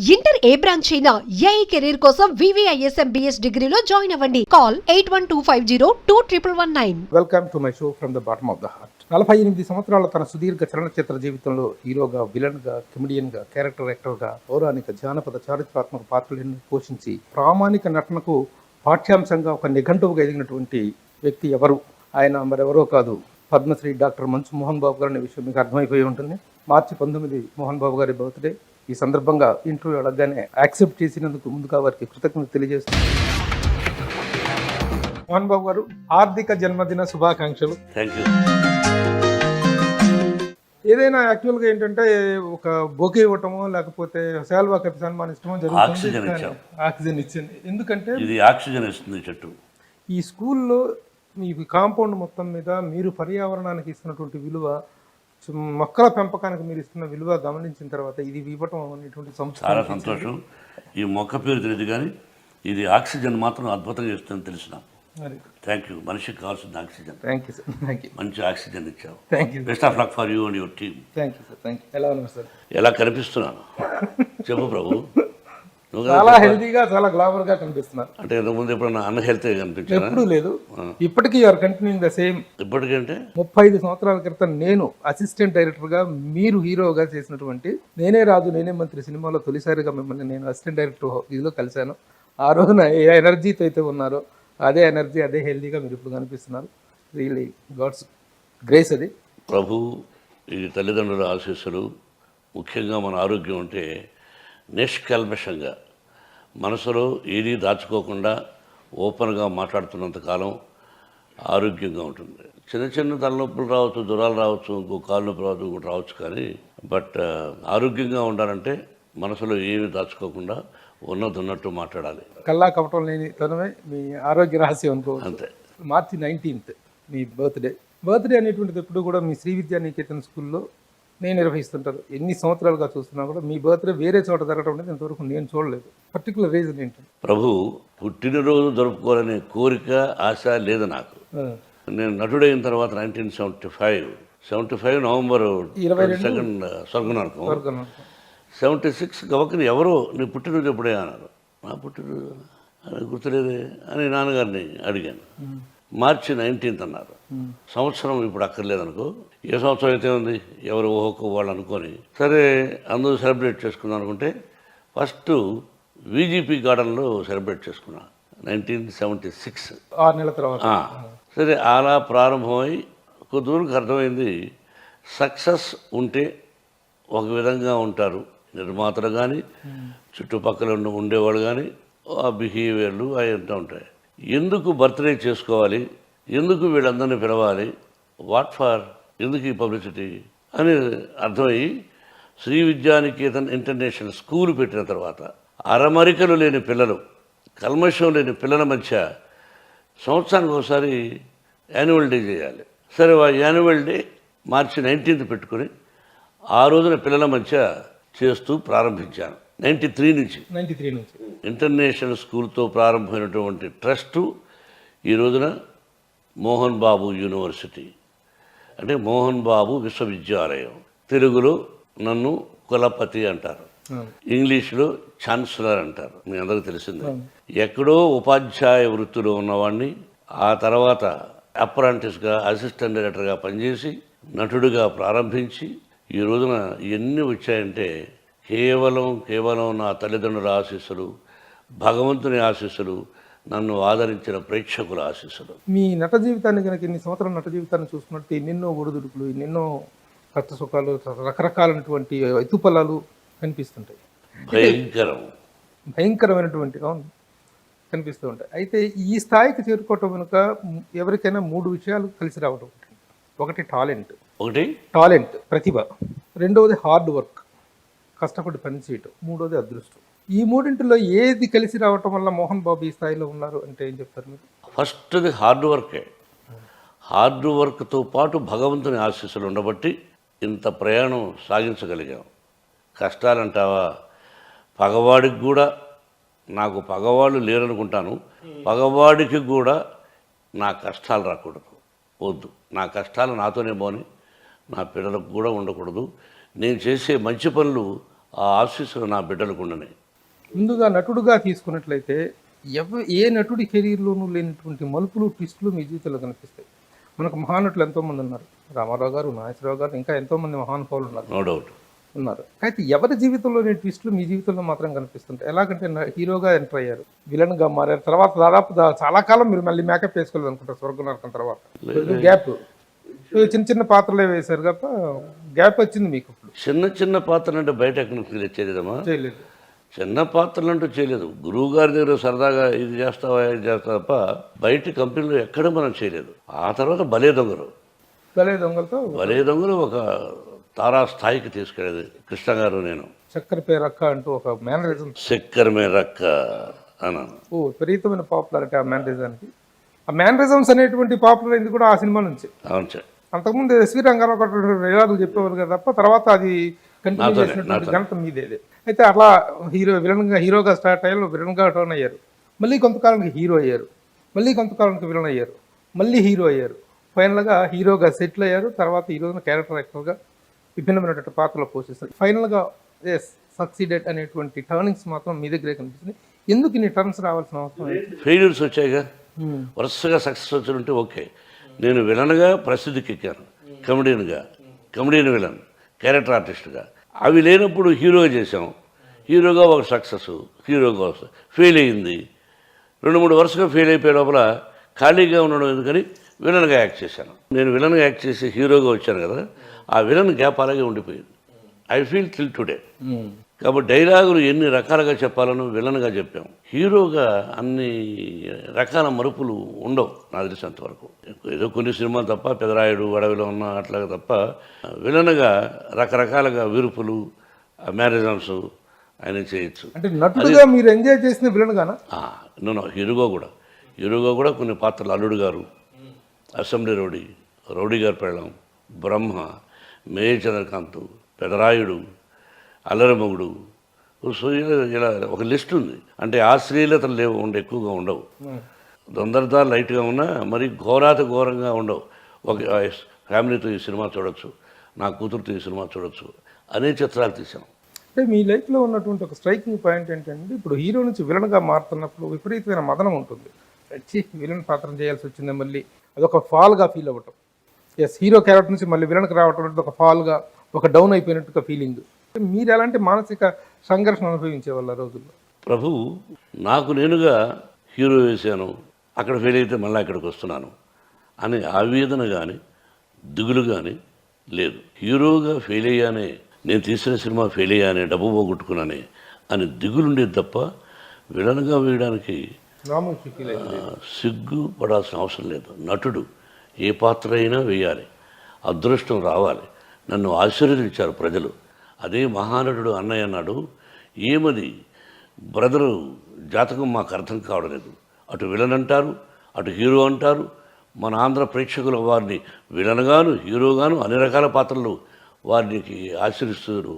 Inter ఏ branch అయినా AI career కోసం వివిఐఎస్ఎం BS డిగ్రీలో జాయిన్ అవ్వండి. Call 8125021119. Welcome to my show from the bottom of the heart. 48 సంవత్సరాల తన సుదీర్ఘ చలనచిత్ర జీవితంలో హీరోగా, విలన్గా, కమెడియన్గా, క్యారెక్టర్ యాక్టర్గా, పౌరాణిక, జానపద, చారిత్రాత్మక పాత్రలను పోషించి ప్రామాణిక నటనకు పాఠ్యాంశంగా ఒక నిఘంటువుగా ఎదిగినటువంటి వ్యక్తి ఎవరు? ఆయన మరెవరో కాదు, పద్మశ్రీ డాక్టర్ మంచు మోహన్ బాబు గారు అనే విషయం మీకు అర్థమైపోయి ఉంటుంది. మార్చి 19 మోహన్ బాబు గారి బర్త్డే. ఈ సందర్భంగా ఇంటర్వ్యూ అడగగానే యాక్సెప్ట్ చేసినందుకు ముందుగా వారికి కృతజ్ఞతలు తెలియజేస్తున్నాను. మోహన్ బాబు గారు, హార్దిక జన్మదిన శుభాకాంక్షలు. ఏదైనా యాక్చువల్గా ఏంటంటే ఒక బొకే ఇవ్వటమో లేకపోతే శాల్వా కప్పి సన్మానించడమో జరుగుతుంది. ఆక్సిజన్ ఇచ్చింది. ఎందుకంటే ఇది ఆక్సిజన్ ఇస్తుంది చెట్టు. ఈ స్కూల్లో మీ కాంపౌండ్ మొత్తం మీద మీరు పర్యావరణానికి ఇస్తున్నటువంటి విలువ, మొక్కల పెంపకానికి మీరు ఇస్తున్న విలువ గమనించిన తర్వాత ఇది ఇవ్వటం అనేటువంటి చాలా సంతోషం. ఈ మొక్క పేరు తెలియదు కానీ ఇది ఆక్సిజన్ మాత్రం అద్భుతంగా ఇస్తుందని తెలిసిన. Thank you. మనిషికి కావాల్సిన oxygen. Thank you sir. Thank you. మంచి ఆక్సిజన్ ఇచ్చావు. Thank you. Best of luck for you and your team. Thank you sir. Thank you. ఎలా ఉన్నారు సార్? ఎలా కనిపిస్తున్నాను చెప్పు ప్రభు. చాలా హెల్తీగా, చాలా గ్లామర్ గా కనిపిస్తున్నారు. అంటే ఇంతకుముందు ఎప్పుడన్నా అన్హెల్తీ కనిపించాను? ఎప్పుడూ లేదు. ఇప్పటికీ యూఆర్ కంటిన్యూయింగ్ ద సేమ్. ఇప్పటికంటే 35 సంవత్సరాల క్రితం నేను అసిస్టెంట్ డైరెక్టర్ గా, మీరు హీరోగా చేసినటువంటి నేనే రాజు నేనే మంత్రి సినిమాలో తొలిసారిగా మిమ్మల్ని నేను అసిస్టెంట్ డైరెక్టర్ ఇదిలో కలిశాను. ఆ రోజున ఏ ఎనర్జీతో అయితే ఉన్నారో అదే ఎనర్జీ, అదే హెల్దీగా మీరు ఇప్పుడు కనిపిస్తున్నారు. రియలీ గాడ్స్ గ్రేస్ అది. ప్రభు, ఇది తల్లిదండ్రుల ఆశీస్సులు. ముఖ్యంగా మన ఆరోగ్యం ఉంటే నిష్కల్మషంగా మనసులో ఏదీ దాచుకోకుండా ఓపెన్గా మాట్లాడుతున్నంతకాలం ఆరోగ్యంగా ఉంటుంది. చిన్న చిన్న తలనొప్పులు రావచ్చు, జ్వరాలు రావచ్చు, ఇంకో కాలు నొప్పి రావచ్చు, ఇంకోటి రావచ్చు, కానీ ఆరోగ్యంగా ఉండాలంటే మనసులో ఏమీ దాచుకోకుండా ఉన్నట్టు మాట్లాడాలి. కల్లా కపటం లేని తనమే మీ ఆరోగ్య రహస్యం అనుకోవచ్చు. అంతే. మార్చి 19 మీ బర్త్డే అనేటువంటిది ఎప్పుడు కూడా మీ శ్రీ విద్యా నికేతన్ స్కూల్లో నేను నిర్వహిస్తుంటారు. ఎన్ని సంవత్సరాలుగా చూస్తున్నా కూడా మీ బర్త్డే వేరే చోట జరగడం అనేది ఇంతవరకు నేను చూడలేదు. పర్టికులర్ రీజన్ ఏంటి? ప్రభు, పుట్టినరోజు జరుపుకోవాలనే కోరిక, ఆశ లేదు నాకు. నేను నటుడైన తర్వాత 1975 నవంబర్ 22 స్వర్గనరకం. 76 గవకని ఎవరో నీ పుట్టినరోజు ఎప్పుడే అన్నారు. నా పుట్టినరోజు గుర్తులేదే అని నాన్నగారిని అడిగాను. మార్చి 19 అన్నారు. సంవత్సరం ఇప్పుడు అక్కర్లేదనుకో, ఏ సంవత్సరం అయితే ఉంది ఎవరు ఓహోకో వాళ్ళు అనుకొని, సరే అందరూ సెలబ్రేట్ చేసుకుందాం అనుకుంటే ఫస్ట్ విజిపి గార్డెన్లో సెలబ్రేట్ చేసుకున్నా 1976. 6 నెలల తర్వాత. సరే అలా ప్రారంభమై కొద్దివరకు అర్థమైంది, సక్సెస్ ఉంటే ఒక విధంగా ఉంటారు నిర్మాతలు కానీ, చుట్టుపక్కల ఉండేవాళ్ళు కానీ, ఆ బిహేవియర్లు అవి అంటూ ఉంటాయి. ఎందుకు బర్త్డే చేసుకోవాలి, ఎందుకు వీళ్ళందరినీ పిలవాలి, వాట్ ఫర్, ఎందుకు ఈ పబ్లిసిటీ అని అర్థమయ్యి శ్రీ విద్యానికేతన్ ఇంటర్నేషనల్ స్కూల్ పెట్టిన తర్వాత అరమరికలు లేని పిల్లలు, కల్మషం లేని పిల్లల మధ్య సంవత్సరానికి ఒకసారి యాన్యువల్ డే చేయాలి. సరే, ఆ యాన్యువల్ డే మార్చి 19 పెట్టుకుని ఆ రోజున పిల్లల మధ్య చేస్తూ ప్రారంభించాను. 93 నుంచి ఇంటర్నేషనల్ స్కూల్తో ప్రారంభమైనటువంటి ట్రస్టు ఈ రోజున మోహన్ బాబు యూనివర్సిటీ, అంటే మోహన్ బాబు విశ్వవిద్యాలయం. తెలుగులో నన్ను కులపతి అంటారు, ఇంగ్లీష్లో ఛాన్సలర్ అంటారు, మీ అందరికీ తెలిసిందే. ఎక్కడో ఉపాధ్యాయ వృత్తిలో ఉన్నవాడిని ఆ తర్వాత అప్రాంటిస్గా, అసిస్టెంట్ డైరెక్టర్గా పనిచేసి నటుడిగా ప్రారంభించి ఈ రోజున ఎన్ని వచ్చాయంటే కేవలం నా తల్లిదండ్రుల ఆశీస్సులు, భగవంతుని ఆశీస్సులు, నన్ను ఆదరించిన ప్రేక్షకుల ఆశీస్సులు. మీ నట జీవితాన్ని కనుక, ఇన్ని సంవత్సరాల నట జీవితాన్ని చూసుకున్నట్టు ఎన్నెన్నో ఒడిదుడుకులు, ఎన్నెన్నో కష్ట సుఖాలు, రకరకాలైనటువంటి ఎత్తుపల్లాలు కనిపిస్తుంటాయి. భయంకరమైనటువంటి కనిపిస్తూ ఉంటాయి. అయితే ఈ స్థాయికి చేరుకోవటం వెనుక ఎవరికైనా 3 విషయాలు కలిసి రావడం. ఒకటి టాలెంట్, ప్రతిభ. రెండవది హార్డ్ వర్క్, కష్టపడి పని చేయటం. మూడోది అదృష్టం. ఈ మూడింటిలో ఏది కలిసి రావటం వల్ల మోహన్ బాబు ఈ స్థాయిలో ఉన్నారు అంటే ఏం చెప్తారు మీరు? ఫస్ట్ది హార్డ్ వర్కే. హార్డ్ వర్క్తో పాటు భగవంతుని ఆశీస్సులు ఉండబట్టి ఇంత ప్రయాణం సాగించగలిగాం. కష్టాలంటావా, పగవాడికి కూడా, నాకు పగవాళ్ళు లేరనుకుంటాను, పగవాడికి కూడా నా కష్టాలు రాకూడదు, వద్దు. నా కష్టాలు నాతోనే పోని, నా పిల్లలకు కూడా ఉండకూడదు. నేను చేసే మంచి పనులు ఆ ఆశీస్సులు నా బిడ్డలకు ఉండని. ముందుగా నటుడుగా తీసుకున్నట్లయితే ఏ నటుడి కెరీర్లోనూ లేనటువంటి మలుపులు ట్విస్టులు మీ జీవితంలో కనిపిస్తాయి. మనకు మహానటులు ఎంతోమంది ఉన్నారు, రామారావు గారు, నాగేశ్వరరావు గారు, ఇంకా ఎంతోమంది మహానుభావులు నో డౌట్ ఉన్నారు. అయితే ఎవరి జీవితంలోని ట్విస్టులు మీ జీవితంలో మాత్రం కనిపిస్తుంటాయి. ఎలాగంటే హీరోగా ఎంటర్ అయ్యారు, విలన్గా మారారు, తర్వాత దాదాపు చాలా కాలం మీరు మళ్ళీ మేకప్ వేసుకోలేదు అనుకుంటారు స్వర్గ నరకం తర్వాత. గ్యాప్ చిన్న చిన్న పాత్రలే వేశారు తప్ప గ్యాప్ వచ్చింది మీకు. చిన్న చిన్న పాత్రలు అంటే బయట ఎక్కడి నుంచి తెచ్చేదమ్మా? చేయలేదు. చిన్న పాత్రలు అంటూ చేయలేదు. గురువు గారి దగ్గర సరదాగా ఇది చేస్తావా ఇది చేస్తావా తప్ప బయట కంపెనీలో ఎక్కడ మనం చేయలేదు. ఆ తర్వాత భలే దొంగలు ఒక తారా స్థాయికి తీసుకెళ్ళేది కృష్ణ గారు, నేను. చక్కెర పేరు అక్క అంటూ ఒక మేనరిజం, చక్కెర మీద రక్క అన్నాను. విపరీతమైన పాపులారిటీ ఆ మేనరిజానికి. ఆ మేనరిజమ్స్ అనేటువంటి పాపులర్ అయింది కూడా ఆ సినిమా నుంచి. అవును సార్. అంతకుముందు ఎస్వి రంగారావు గారు డైలాగులు చెప్పేవారు కదా తప్ప తర్వాత అది కంటిన్యూ చేసినటువంటి ఘనత మీదేదే. అయితే అట్లా హీరోగా స్టార్ట్ అయ్యారు, విలన్గా టర్న్ అయ్యారు, మళ్ళీ కొంతకాలానికి హీరో అయ్యారు, మళ్ళీ కొంతకాలానికి విలన్ అయ్యారు, మళ్ళీ హీరో అయ్యారు, ఫైనల్గా హీరోగా సెటిల్ అయ్యారు. తర్వాత ఈ రోజున క్యారెక్టర్ యాక్టర్గా విభిన్నమైనటువంటి పాత్రలు పోషిస్తారు. ఫైనల్గా సక్సీడెడ్ అనేటువంటి టర్నింగ్స్ మాత్రం మీ దగ్గరే కనిపిస్తుంది. ఎందుకు ఇన్ని టర్న్స్ రావాల్సిన అవసరం? ఫెయిల్యూర్స్ వచ్చాయిగా, వరుసగా సక్సెస్ వచ్చుంటే ఓకే. నేను విలన్గా ప్రసిద్ధికి ఎక్కాను, కమెడియన్ విలన్, క్యారెక్టర్ ఆర్టిస్ట్గా. అవి లేనప్పుడు హీరోగా చేసాం, హీరోగా ఒక సక్సెస్, హీరోగా ఫెయిల్ అయ్యింది. 2-3 వరుసగా ఫెయిల్ అయిపోయే లోపల ఖాళీగా ఉండడం ఎందుకని విలన్గా యాక్ట్ చేశాను. నేను విలన్గా యాక్ట్ చేసి హీరోగా వచ్చాను కదా, ఆ విలన్ గ్యాప్ అలాగే ఉండిపోయింది. I feel till today. కాబట్టి డైలాగులు ఎన్ని రకాలుగా చెప్పాలను విలన్గా చెప్పాం. హీరోగా అన్ని రకాల మరుపులు ఉండవు నాకు తెలిసినంత వరకు. ఏదో కొన్ని సినిమాలు తప్ప, పెదరాయుడు, అడవిలో ఉన్న అట్లాగా తప్ప, విలన్గా రకరకాలుగా విరుపులు, మ్యారేజన్స్ ఆయన చేయొచ్చు. అంటే నటుడుగా మీరు ఎంజాయ్ చేసిన విలన్ గానా? హీరోగా కూడా కొన్ని పాత్రలు, అల్లుడు గారు, అసెంబ్లీ రౌడీ గారి పెళ్ళం, బ్రహ్మ, మేజర్ చంద్రకాంత్, పెదరాయుడు, అల్లరిమొగుడు, సో ఇలా ఒక లిస్ట్ ఉంది. అంటే ఆ శ్రీలతలు ఎక్కువగా ఉండవు. తొందరదా లైట్గా ఉన్నా మరి ఘోరంగా ఉండవు. ఒక ఫ్యామిలీతో ఈ సినిమా చూడొచ్చు, నా కూతురుతో ఈ సినిమా చూడొచ్చు అనే చిత్రాలు తీసాం. అంటే మీ లైఫ్లో ఉన్నటువంటి ఒక స్ట్రైకింగ్ పాయింట్ ఏంటంటే, ఇప్పుడు హీరో నుంచి విలన్గా మారుతున్నప్పుడు విపరీతమైన మదనం ఉంటుంది. విలన్ పాత్ర చేయాల్సి వచ్చింది, మళ్ళీ అదొక ఫాల్గా ఫీల్ అవ్వటం. హీరో క్యారెక్టర్ నుంచి మళ్ళీ విలన్కి రావటం అంటే ఒక ఫాల్గా, ఒక డౌన్ అయిపోయినట్టుగా ఫీలింగ్. మీరు ఎలాంటి మానసిక సంఘర్షణ అనుభవించే వాళ్ళ రోజుల్లో? ప్రభు, నాకు నేనుగా హీరో వేశాను, అక్కడ ఫెయిల్ అయితే మళ్ళీ ఇక్కడికి వస్తున్నాను అని ఆవేదన కానీ దిగులు కానీ లేదు. హీరోగా ఫెయిల్ అయ్యానే, నేను తీసిన సినిమా ఫెయిల్ అయ్యానే, డబ్బు పోగొట్టుకున్నానే అని దిగులుండేది తప్ప విలన్గా వేయడానికి సిగ్గు పడాల్సిన అవసరం లేదు. నటుడు ఏ పాత్ర అయినా వేయాలి, అదృష్టం రావాలి. నన్ను ఆశీర్వదించారు ప్రజలు. అదే మహానటుడు అన్నయ్య అన్నాడు, ఏమది బ్రదరు జాతకం మాకు అర్థం కావడం లేదు. అటు విలన్ అంటారు, అటు హీరో అంటారు. మన ఆంధ్ర ప్రేక్షకులు వారిని విలన్గాను హీరోగాను అన్ని రకాల పాత్రలు వారికి ఆశీర్విస్తూ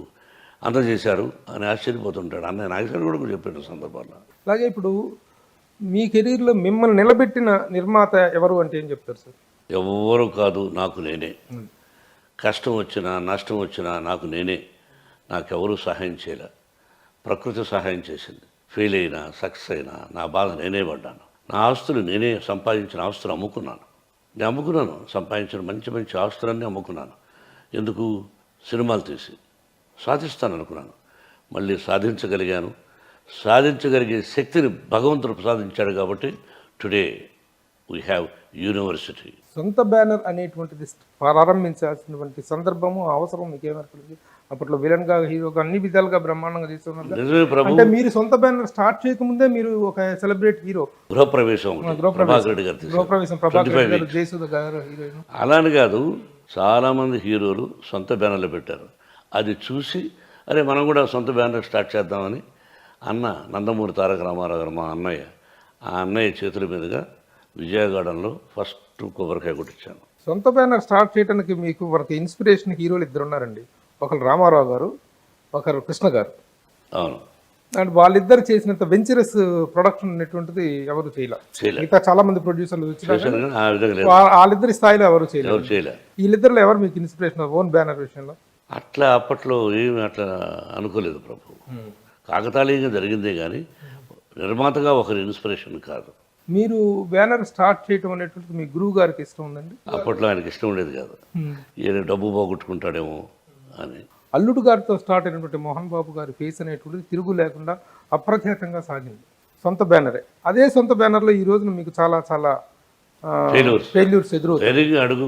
అందజేశారు అని ఆశ్చర్యపోతుంటాడు. అన్నయ్య నాగేశ్వర కూడా చెప్పిన సందర్భాల్లో. అలాగే ఇప్పుడు మీ కెరీర్లో మిమ్మల్ని నిలబెట్టిన నిర్మాత ఎవరు అంటే ఏం చెప్తారు సార్? ఎవరు కాదు, నాకు నేనే. కష్టం వచ్చినా నష్టం వచ్చినా నాకు నేనే. నాకెవరూ సహాయం చేయలే, ప్రకృతి సహాయం చేసింది. ఫెయిల్ అయినా సక్సెస్ అయినా నా బాధ నేనే పడ్డాను. నా ఆస్తులు నేనే సంపాదించిన ఆస్తులు అమ్ముకున్నాను. నేను అమ్ముకున్నాను, సంపాదించిన మంచి మంచి ఆస్తులన్నీ అమ్ముకున్నాను. ఎందుకు? సినిమాలు తీసి సాధిస్తాను అనుకున్నాను. మళ్ళీ సాధించగలిగాను. సాధించగలిగే శక్తిని భగవంతుడు ప్రసాదించాడు కాబట్టి టుడే వీ హ్యావ్ యూనివర్సిటీ. సొంత బ్యానర్ అనేటువంటిది ప్రారంభించాల్సినటువంటి సందర్భము, అవసరం మీకు ఏమర్పడింది? అప్పట్లో విలన్గా హీరోగా అన్ని విధాలుగా బ్రహ్మాండంగా చేస్తున్నారు. అంటే మీరు సొంత బ్యానర్ స్టార్ట్ చేయకముందే మీరు ఒక సెలబ్రిటీ హీరో. గృహప్రవేశం ప్రభాకర్ గారు, జయసుధ గారు హీరోయిన్. అలాని కాదు, చాలామంది హీరోలు సొంత బ్యానర్లు పెట్టారు. అది చూసి అరే మనం కూడా సొంత బ్యానర్ స్టార్ట్ చేద్దామని అన్న నందమూరి తారక రామారావు గారు, మా అన్నయ్య, ఆ అన్నయ్య చేతుల మీదుగా విజయగార్డెన్లో ఫస్ట్ కొబ్బరికాయ కొట్టించాను. సొంత బ్యానర్ స్టార్ట్ చేయడానికి మీకు మనకి ఇన్స్పిరేషన్ హీరోలు ఇద్దరు ఉన్నారండి. ఒకరు రామారావు గారు, ఒకరు కృష్ణ గారు. అవును. అండ్ వాళ్ళిద్దరు చేసినంత వెంచరస్ ప్రొడక్షన్ అనేటువంటిది ఎవరు చేయలేదు. మిగతా చాలా మంది ప్రొడ్యూసర్లు వచ్చినా వాళ్ళిద్దరి స్థాయిలో ఎవరు చేయలేదు. వీళ్ళిద్దరిలో ఎవరు మీకు ఇన్స్పిరేషన్ ఓన్ బ్యానర్ విషయంలో? అట్లా అప్పట్లో ఏమి అట్లా అనుకోలేదు ప్రభు. కాకతాళీయంగా జరిగిందే కానీ నిర్మాతగా ఒకరి ఇన్స్పిరేషన్ కాదు. మీరు బ్యానర్ స్టార్ట్ చేయటం అనేటువంటిది మీ గురువు గారికి ఇష్టం ఉందండి? అప్పట్లో ఆయనకి ఇష్టం ఉండేది కాదు, ఈయన డబ్బు పోగొట్టుకుంటాడేమో అని. అల్లుడు గారితో స్టార్ట్ అయినటువంటి మోహన్ బాబు గారి ఫేస్ అనేటువంటిది తిరుగు లేకుండా అప్రఖ్యాతంగా సాగింది. సొంత బ్యానరే. అదే సొంత బ్యానర్లో ఈ రోజున మీకు చాలా చాలా ఫెయిల్యూర్స్ ధైర్యంగా అడుగు,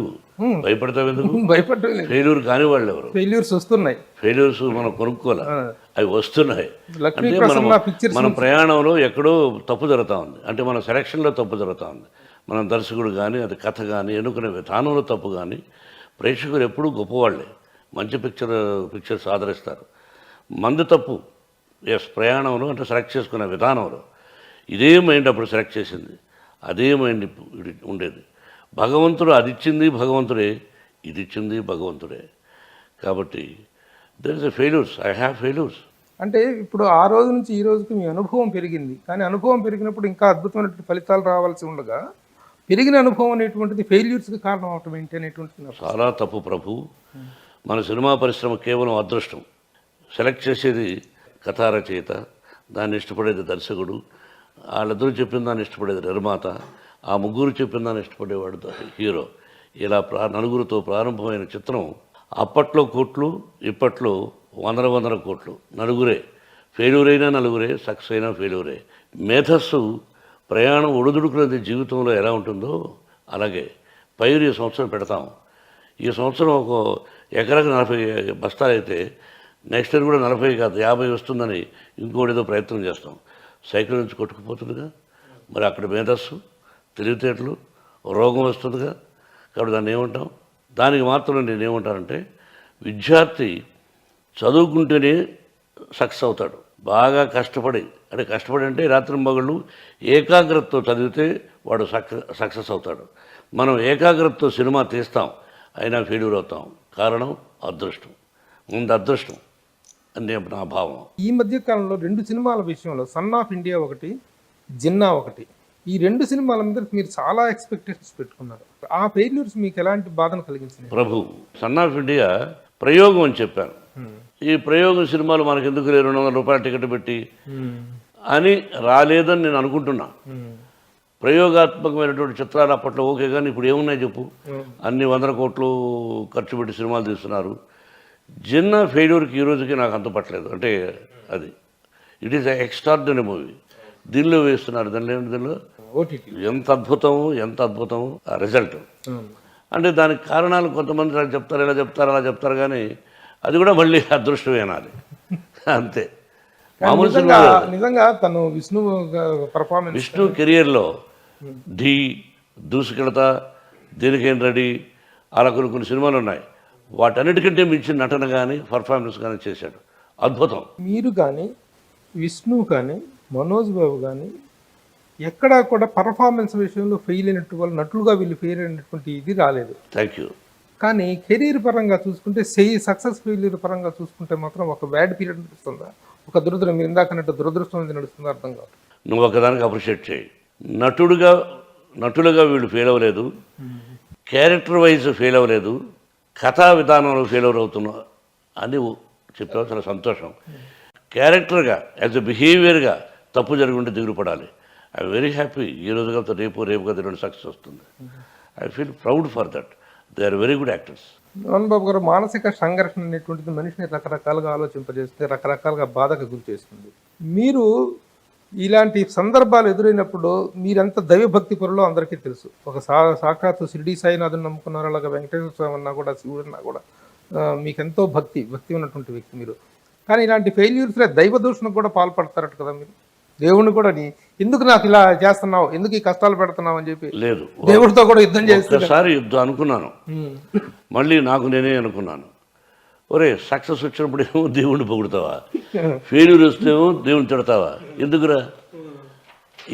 భయపడతావు ఎందుకు? భయపడటం లేదు. ఫెయిల్యూర్ కాని వాళ్ళు ఎవరు? ఫెయిల్యూర్స్ వస్తున్నాయి. ఫెయిల్యూర్స్ మనం కొనుక్కోవాలి, అవి వస్తున్నాయి. లక్ష్మీ అంటే ప్రసన్న పిక్చర్స్ మన ప్రయాణంలో ఎక్కడో తప్పు జరుగుతూ ఉంది, అంటే మన సెలక్షన్లో తప్పు జరుగుతూ ఉంది. మనం దర్శకుడు కానీ అది కథ కానీ ఎన్నుకునే విధానంలో తప్పు కానీ. ప్రేక్షకులు ఎప్పుడూ గొప్పవాళ్ళే, మంచి పిక్చర్స్ ఆదరిస్తారు. మంది తప్పు ఎస్ ప్రయాణంలో అంటే సెలెక్ట్ చేసుకునే విధానంలో. ఇదే మైండ్ అప్పుడు సెలెక్ట్ చేసింది, అదే మైండ్ ఉండేది. భగవంతుడు అది ఇచ్చింది భగవంతుడే, ఇది ఇచ్చింది భగవంతుడే. కాబట్టి there is a failures, I have failures. అంటే ఇప్పుడు ఆ రోజు నుంచి ఈ రోజుకి మీ అనుభవం పెరిగింది, కానీ అనుభవం పెరిగినప్పుడు ఇంకా అద్భుతమైనటువంటి ఫలితాలు రావాల్సి ఉండగా పెరిగిన అనుభవం అనేటువంటిది ఫెయిల్యూర్స్కి కారణం అవటం ఏంటి అనేటువంటిది చాలా తప్పు ప్రభు. మన సినిమా పరిశ్రమ కేవలం అదృష్టం. సెలెక్ట్ చేసేది కథా రచయిత, దాన్ని ఇష్టపడేది దర్శకుడు, వాళ్ళిద్దరూ చెప్పిన దాన్ని ఇష్టపడేది నిర్మాత, ఆ ముగ్గురు చెప్పిన దాన్ని ఇష్టపడేవాడు హీరో. ఇలా నలుగురితో ప్రారంభమైన చిత్రం అప్పట్లో కోట్లు, ఇప్పట్లో వందల కోట్లు. నలుగురే ఫెయిల్యూర్ అయినా నలుగురే, సక్సెస్ అయినా ఫెయిల్యూరే. మేధస్సు ప్రయాణం ఒడిదుడుకున్నది జీవితంలో ఎలా ఉంటుందో అలాగే పైరు ఈ సంవత్సరం పెడతాం. ఈ సంవత్సరం ఒక ఎకరాకు 40 బస్తాలు అయితే నెక్స్ట్ ఇయర్ కూడా 40 కాదు 50 వస్తుందని ఇంకోటిదో ప్రయత్నం చేస్తాం. సైకిల్ నుంచి కొట్టుకుపోతుందిగా, మరి అక్కడ మేధస్సు, తెలివితేటలు, రోగం వస్తుందిగా. కాబట్టి దాన్ని ఏమంటాం? దానికి మాత్రం నేనేమంటానంటే విద్యార్థి చదువుకుంటేనే సక్సెస్ అవుతాడు. బాగా కష్టపడి అంటే రాత్రి మగళ్ళు ఏకాగ్రతతో చదివితే వాడు సక్సెస్ అవుతాడు. మనం ఏకాగ్రతతో సినిమా తీస్తాం, అయినా ఫెయిల్యూర్ అవుతాం. కారణం అదృష్టం. ముందు అదృష్టం అని నా భావం. ఈ మధ్య కాలంలో 2 సినిమాల విషయంలో సన్ ఆఫ్ ఇండియా ఒకటి, జిన్నా ఒకటి, ఈ 2 సినిమాల మీద మీరు చాలా ఎక్స్పెక్టేషన్స్ పెట్టుకున్నారు. ఆ ఫెయిల్యూర్స్ మీకు ఎలాంటి బాధను కలిగించింది? ప్రభు, సన్ ఆఫ్ ఇండియా ప్రయోగం అని చెప్పాను. ఈ ప్రయోగం సినిమాలు మనకు ఎందుకు 200 రూపాయల టికెట్ పెట్టి అని రాలేదని నేను అనుకుంటున్నా. ప్రయోగాత్మకమైనటువంటి చిత్రాలు అప్పట్లో ఓకే, కానీ ఇప్పుడు ఏమున్నాయి చెప్పు? అన్ని 100 కోట్లు ఖర్చు పెట్టి సినిమాలు తీస్తున్నారు. జిన్నా ఫెయిల్యూర్కి ఈ రోజుకి నాకు అంత పట్టలేదు. అంటే అది ఇట్ ఈస్ ఎక్స్ట్రార్డినరీ మూవీ. దీనిలో వేస్తున్నారు, దీనిలో ఎంత అద్భుతం ఆ రిజల్ట్. అంటే దానికి కారణాలు కొంతమంది ఇలా చెప్తారు అలా చెప్తారు, కానీ అది కూడా మళ్ళీ అదృష్టమేనాలి అంతే. మామూలు నిజంగా తను విష్ణు కెరియర్లో ఢీ, దూసుకెళతా, దేనికేం రెడీ, అలా కొన్ని సినిమాలు ఉన్నాయి. వాటన్నిటికంటే మించిన నటన కానీ పర్ఫార్మెన్స్ కానీ చేశాడు, అద్భుతం. మీరు కానీ విష్ణు కానీ మనోజ్ బాబు కానీ ఎక్కడా కూడా పర్ఫార్మెన్స్ విషయంలో ఫెయిల్ అయినట్టు వాళ్ళు నటులుగా వీళ్ళు ఫెయిల్ అయినటువంటి ఇది రాలేదు. Thank you. కానీ కెరీర్ పరంగా చూసుకుంటే సక్సెస్ ఫెయిల్యూర్ పరంగా చూసుకుంటే మాత్రం ఒక బ్యాడ్ పీరియడ్ నడుస్తుందా, ఒక దురదృష్టం, మీరు ఇందాకన్నట్టు దురదృష్టం అనేది నడుస్తుందా అర్థం కాదు. నువ్వు ఒకదానికి అప్రిషియేట్ చేయి. నటులుగా వీళ్ళు ఫెయిల్ అవ్వలేదు, క్యారెక్టర్ వైజ్ ఫెయిల్ అవ్వలేదు, కథా విధానంలో ఫెయిల్యూర్ అవుతున్నా అని చెప్పావు. చాలా సంతోషం. క్యారెక్టర్గా యాజ్ ఎ బిహేవియర్గా తప్పు జరిగి ఉంటే దిగులు పడాలి. I very happy. ఈ రోజు కాదు రేపుగా రెండు సక్సెస్ వస్తుంది. I feel proud for that. They are very good actors. Mohan Babu గారు, మానసిక సంఘర్షణ అనేటువంటిది మనిషిని రకరకాలుగా ఆలోచింపజేస్తే, రకరకాలుగా బాధకు గురి చేస్తుంది. మీరు ఇలాంటి సందర్భాలు ఎదురైనప్పుడు మీరెంత దైవభక్తి పరులో అందరికీ తెలుసు. ఒక సాక్షాత్తు షిరిడి సాయినాథుని నమ్ముకున్నారు, అలాగే వెంకటేశ్వర స్వామి అన్నా కూడా, శివుడన్నా కూడా మీకెంతో భక్తి ఉన్నటువంటి వ్యక్తి మీరు. కానీ ఇలాంటి ఫెయిల్యూర్స్లో దైవ దూషణకు కూడా పాల్పడతారట కదా మీరు. దేవుణ్ణి కూడా ఎందుకు నాకు ఇలా చేస్తున్నావు, ఎందుకు ఈ కష్టాలు పెడుతున్నావు అని చెప్పి లేదు, దేవుడితో కూడా యుద్ధం చేస్తే. ఒకసారి యుద్ధం అనుకున్నాను, మళ్ళీ నాకు నేనే అనుకున్నాను, ఒరే సక్సెస్ వచ్చినప్పుడు ఏమో దేవుణ్ణి పొగుడుతావా, ఫెయిల్యూర్ వస్తేమో దేవుని తిడతావా, ఎందుకురా?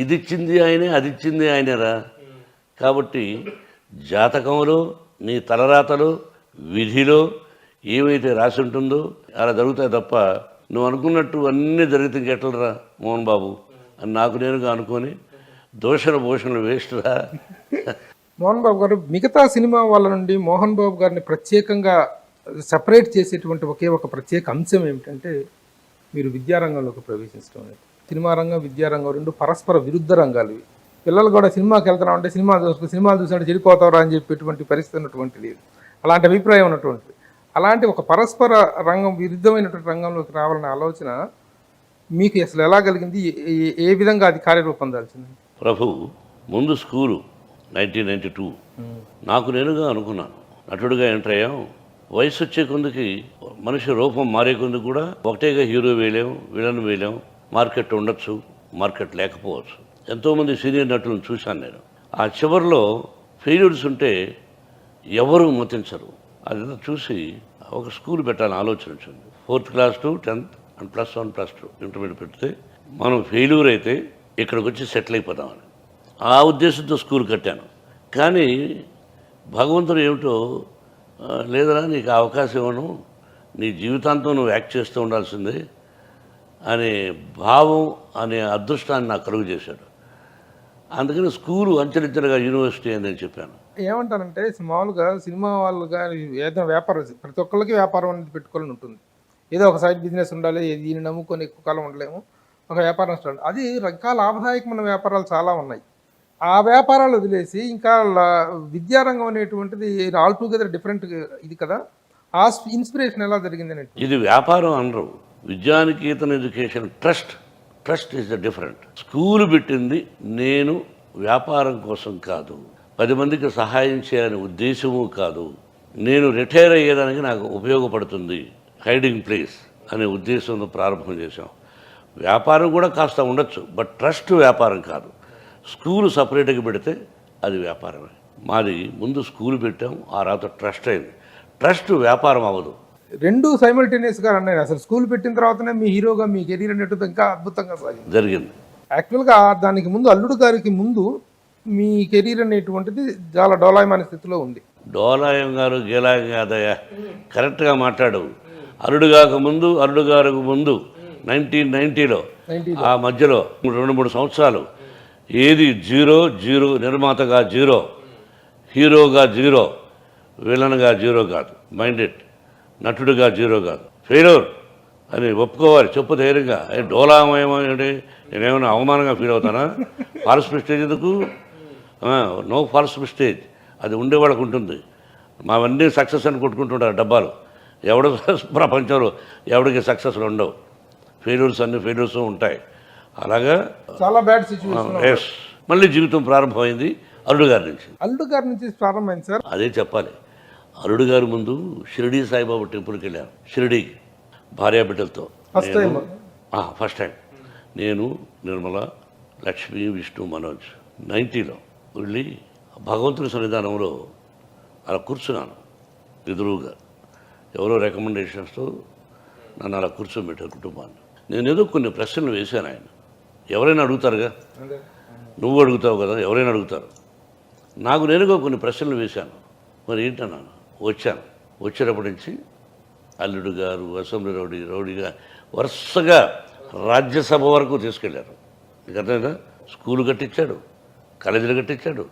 ఇది ఇచ్చింది ఆయనే, అది ఇచ్చింది ఆయనేరా. కాబట్టి జాతకంలో, నీ తలరాతలో, విధిలో ఏమైతే రాసి ఉంటుందో అలా జరుగుతాయి తప్ప నువ్వు అనుకున్నట్టు అన్నీ జరిగితే ఇంకెట్లరా మోహన్ బాబు అని నాకు నేనుగా అనుకొని భూషణలు వేస్ట్రా. మోహన్ బాబు గారు, మిగతా సినిమా వాళ్ళ నుండి మోహన్ బాబు గారిని ప్రత్యేకంగా సపరేట్ చేసేటువంటి ఒకే ఒక ప్రత్యేక అంశం ఏమిటంటే మీరు విద్యారంగంలోకి ప్రవేశించడం అనేది. సినిమా రంగం, విద్యారంగం రెండు పరస్పర విరుద్ధ రంగాలు ఇవి. పిల్లలు కూడా సినిమాకి వెళ్తున్నామంటే సినిమాలు చూసినట్టు చెడిపోతారా అని చెప్పేటువంటి పరిస్థితి ఉన్నటువంటిది, అలాంటి అభిప్రాయం ఉన్నటువంటిది. అలాంటి ఒక పరస్పర రంగం, విరుద్ధమైనటువంటి రంగంలోకి రావాలనే ఆలోచన మీకు అసలు ఎలా కలిగింది? ఏ విధంగా అది కార్యరూపం దాల్చింది? ప్రభు, ముందు స్కూలు 1992 నాకు నేనుగా అనుకున్నాను, నటుడిగా ఎంటర్ అయ్యాం. వయసు వచ్చే కొందుకి మనిషి రూపం మారే కొందుకు కూడా ఒకటేగా హీరో వేయలేం, విలన్ వేయలేం. మార్కెట్ ఉండొచ్చు, మార్కెట్ లేకపోవచ్చు. ఎంతోమంది సీనియర్ నటులను చూశాను నేను. ఆ చివరిలో ఫెయిల్యూర్స్ ఉంటే ఎవరు మతించరు. అదంతా చూసి ఒక స్కూల్ పెట్టాలని ఆలోచన వచ్చింది. 4th class to 10th and +1 +2 intermediate పెడితే మనం ఫెయిల్యూర్ అయితే ఇక్కడికి వచ్చి సెటిల్ అయిపోదామని ఆ ఉద్దేశంతో స్కూల్ కట్టాను. కానీ భగవంతుడు ఏమిటో, లేదరా నీకు అవకాశం ఇవ్వను, నీ జీవితాంతం నువ్వు యాక్ట్ చేస్తూ ఉండాల్సిందే అనే భావం, అనే అదృష్టాన్ని నాకు కలుగు చేశాడు. అందుకని స్కూలు అంచెలించెలుగా యూనివర్సిటీ అని నేను చెప్పాను. ఏమంటానంటే మామూలుగా సినిమా వాళ్ళు కానీ ఏదైనా వ్యాపారం, ప్రతి ఒక్కరికి వ్యాపారం అనేది పెట్టుకోవాలని ఉంటుంది. ఏదో ఒక సైడ్ బిజినెస్ ఉండాలి, దీన్ని నమ్ముకొని ఎక్కువ కాలం ఉండలేము, ఒక వ్యాపారం స్టార్ట్. అది ఇంకా లాభదాయకమైన వ్యాపారాలు చాలా ఉన్నాయి. ఆ వ్యాపారాలు వదిలేసి ఇంకా విద్యారంగం అనేటువంటిది ఆల్టుగెదర్ డిఫరెంట్ ఇది కదా. ఆ ఇన్స్పిరేషన్ ఎలా జరిగింది అనేది? ఇది వ్యాపారం అనరు, Vidyanikethan education trust is the different. School పెట్టింది నేను వ్యాపారం కోసం కాదు, 10 మందికి సహాయం చేయాలనే ఉద్దేశము కాదు, నేను రిటైర్ అయ్యేదానికి నాకు ఉపయోగపడుతుంది, హైడింగ్ ప్లేస్ అనే ఉద్దేశంతో ప్రారంభం చేశాం. వ్యాపారం కూడా కాస్త ఉండొచ్చు, బట్ ట్రస్ట్ వ్యాపారం కాదు. స్కూలు సపరేట్గా పెడితే అది వ్యాపారమే. మాది ముందు స్కూల్ పెట్టాం, ఆ తర్వాత ట్రస్ట్ అయింది. ట్రస్ట్ వ్యాపారం అవ్వదు. రెండు సైమల్టేనియస్గా అన్నాయి. అసలు స్కూల్ పెట్టిన తర్వాతనే మీ హీరోగా మీ కెరీర్ అనేటువంటి ఇంకా అద్భుతంగా సాగింది. జరిగింది. యాక్చువల్గా దానికి ముందు అల్లుడు గారికి ముందు మీ కెరీర్ అనేటువంటిది చాలా డోలాయమైన స్థితిలో ఉంది. డోలాయం గారు గీలాయం కాదయ్యా, కరెక్ట్గా మాట్లాడు. అల్లుడు గారికి ముందు 1990లో ఆ మధ్యలో 2-3 సంవత్సరాలు ఏది జీరో, నిర్మాతగా జీరో, హీరోగా జీరో, విలన్గా జీరో కాదు, మైండెడ్, నటుడిగా జీరో కాదు, ఫెయిల్యూర్ అని ఒప్పుకోవాలి. చెప్పు ధైర్యంగా. డోలామయమేంటి, నేనేమైనా అవమానంగా ఫీల్ అవుతానా? ఫాల్స్ మిస్టేజ్ ఎందుకు? నో ఫాల్స్ మిస్టేజ్, అది ఉండేవాళ్ళకు ఉంటుంది. మావన్నీ సక్సెస్ అని కొట్టుకుంటుంటారు డబ్బాలు. ఎవడు ప్రపంచంలో ఎవడికి సక్సెస్లు ఉండవు, ఫెయిల్యూర్స్ ఉంటాయి. అలాగా చాలా బ్యాడ్ సిచ్యువేషన్. ఎస్, మళ్ళీ జీవితం ప్రారంభమైంది అల్లుడు గారి నుంచి ప్రారంభమైంది సార్. అదే చెప్పాలి. అల్లుడు గారి ముందు షిరిడీ సాయిబాబా టెంపుల్కి వెళ్ళాను, షిరిడీ భార్యాబిడ్డలతో. ఫస్ట్ టైం నేను, నిర్మల, లక్ష్మి, విష్ణు, మనోజ్ 90లో వెళ్ళి భగవంతుని సన్నిధానంలో అలా కూర్చున్నాను. ఎదురుగా ఎవరో రికమెండేషన్స్తో నన్ను అలా కూర్చోబెట్టారు కుటుంబాన్ని. నేను ఏదో కొన్ని ప్రశ్నలు వేశాను. ఆయన ఎవరైనా అడుగుతారుగా, నువ్వు అడుగుతావు కదా, ఎవరైనా అడుగుతారు. నాకు నేనుగా కొన్ని ప్రశ్నలు వేశాను. మరి ఏంటన్నాను. వచ్చేటప్పటి నుంచి అల్లుడు గారు, అసెంబ్లీ రౌడీగా వరుసగా రాజ్యసభ వరకు తీసుకెళ్లారు. నీకు అర్థమైందా? స్కూలు కట్టించాడు, కాలేజీలు కట్టించాడు,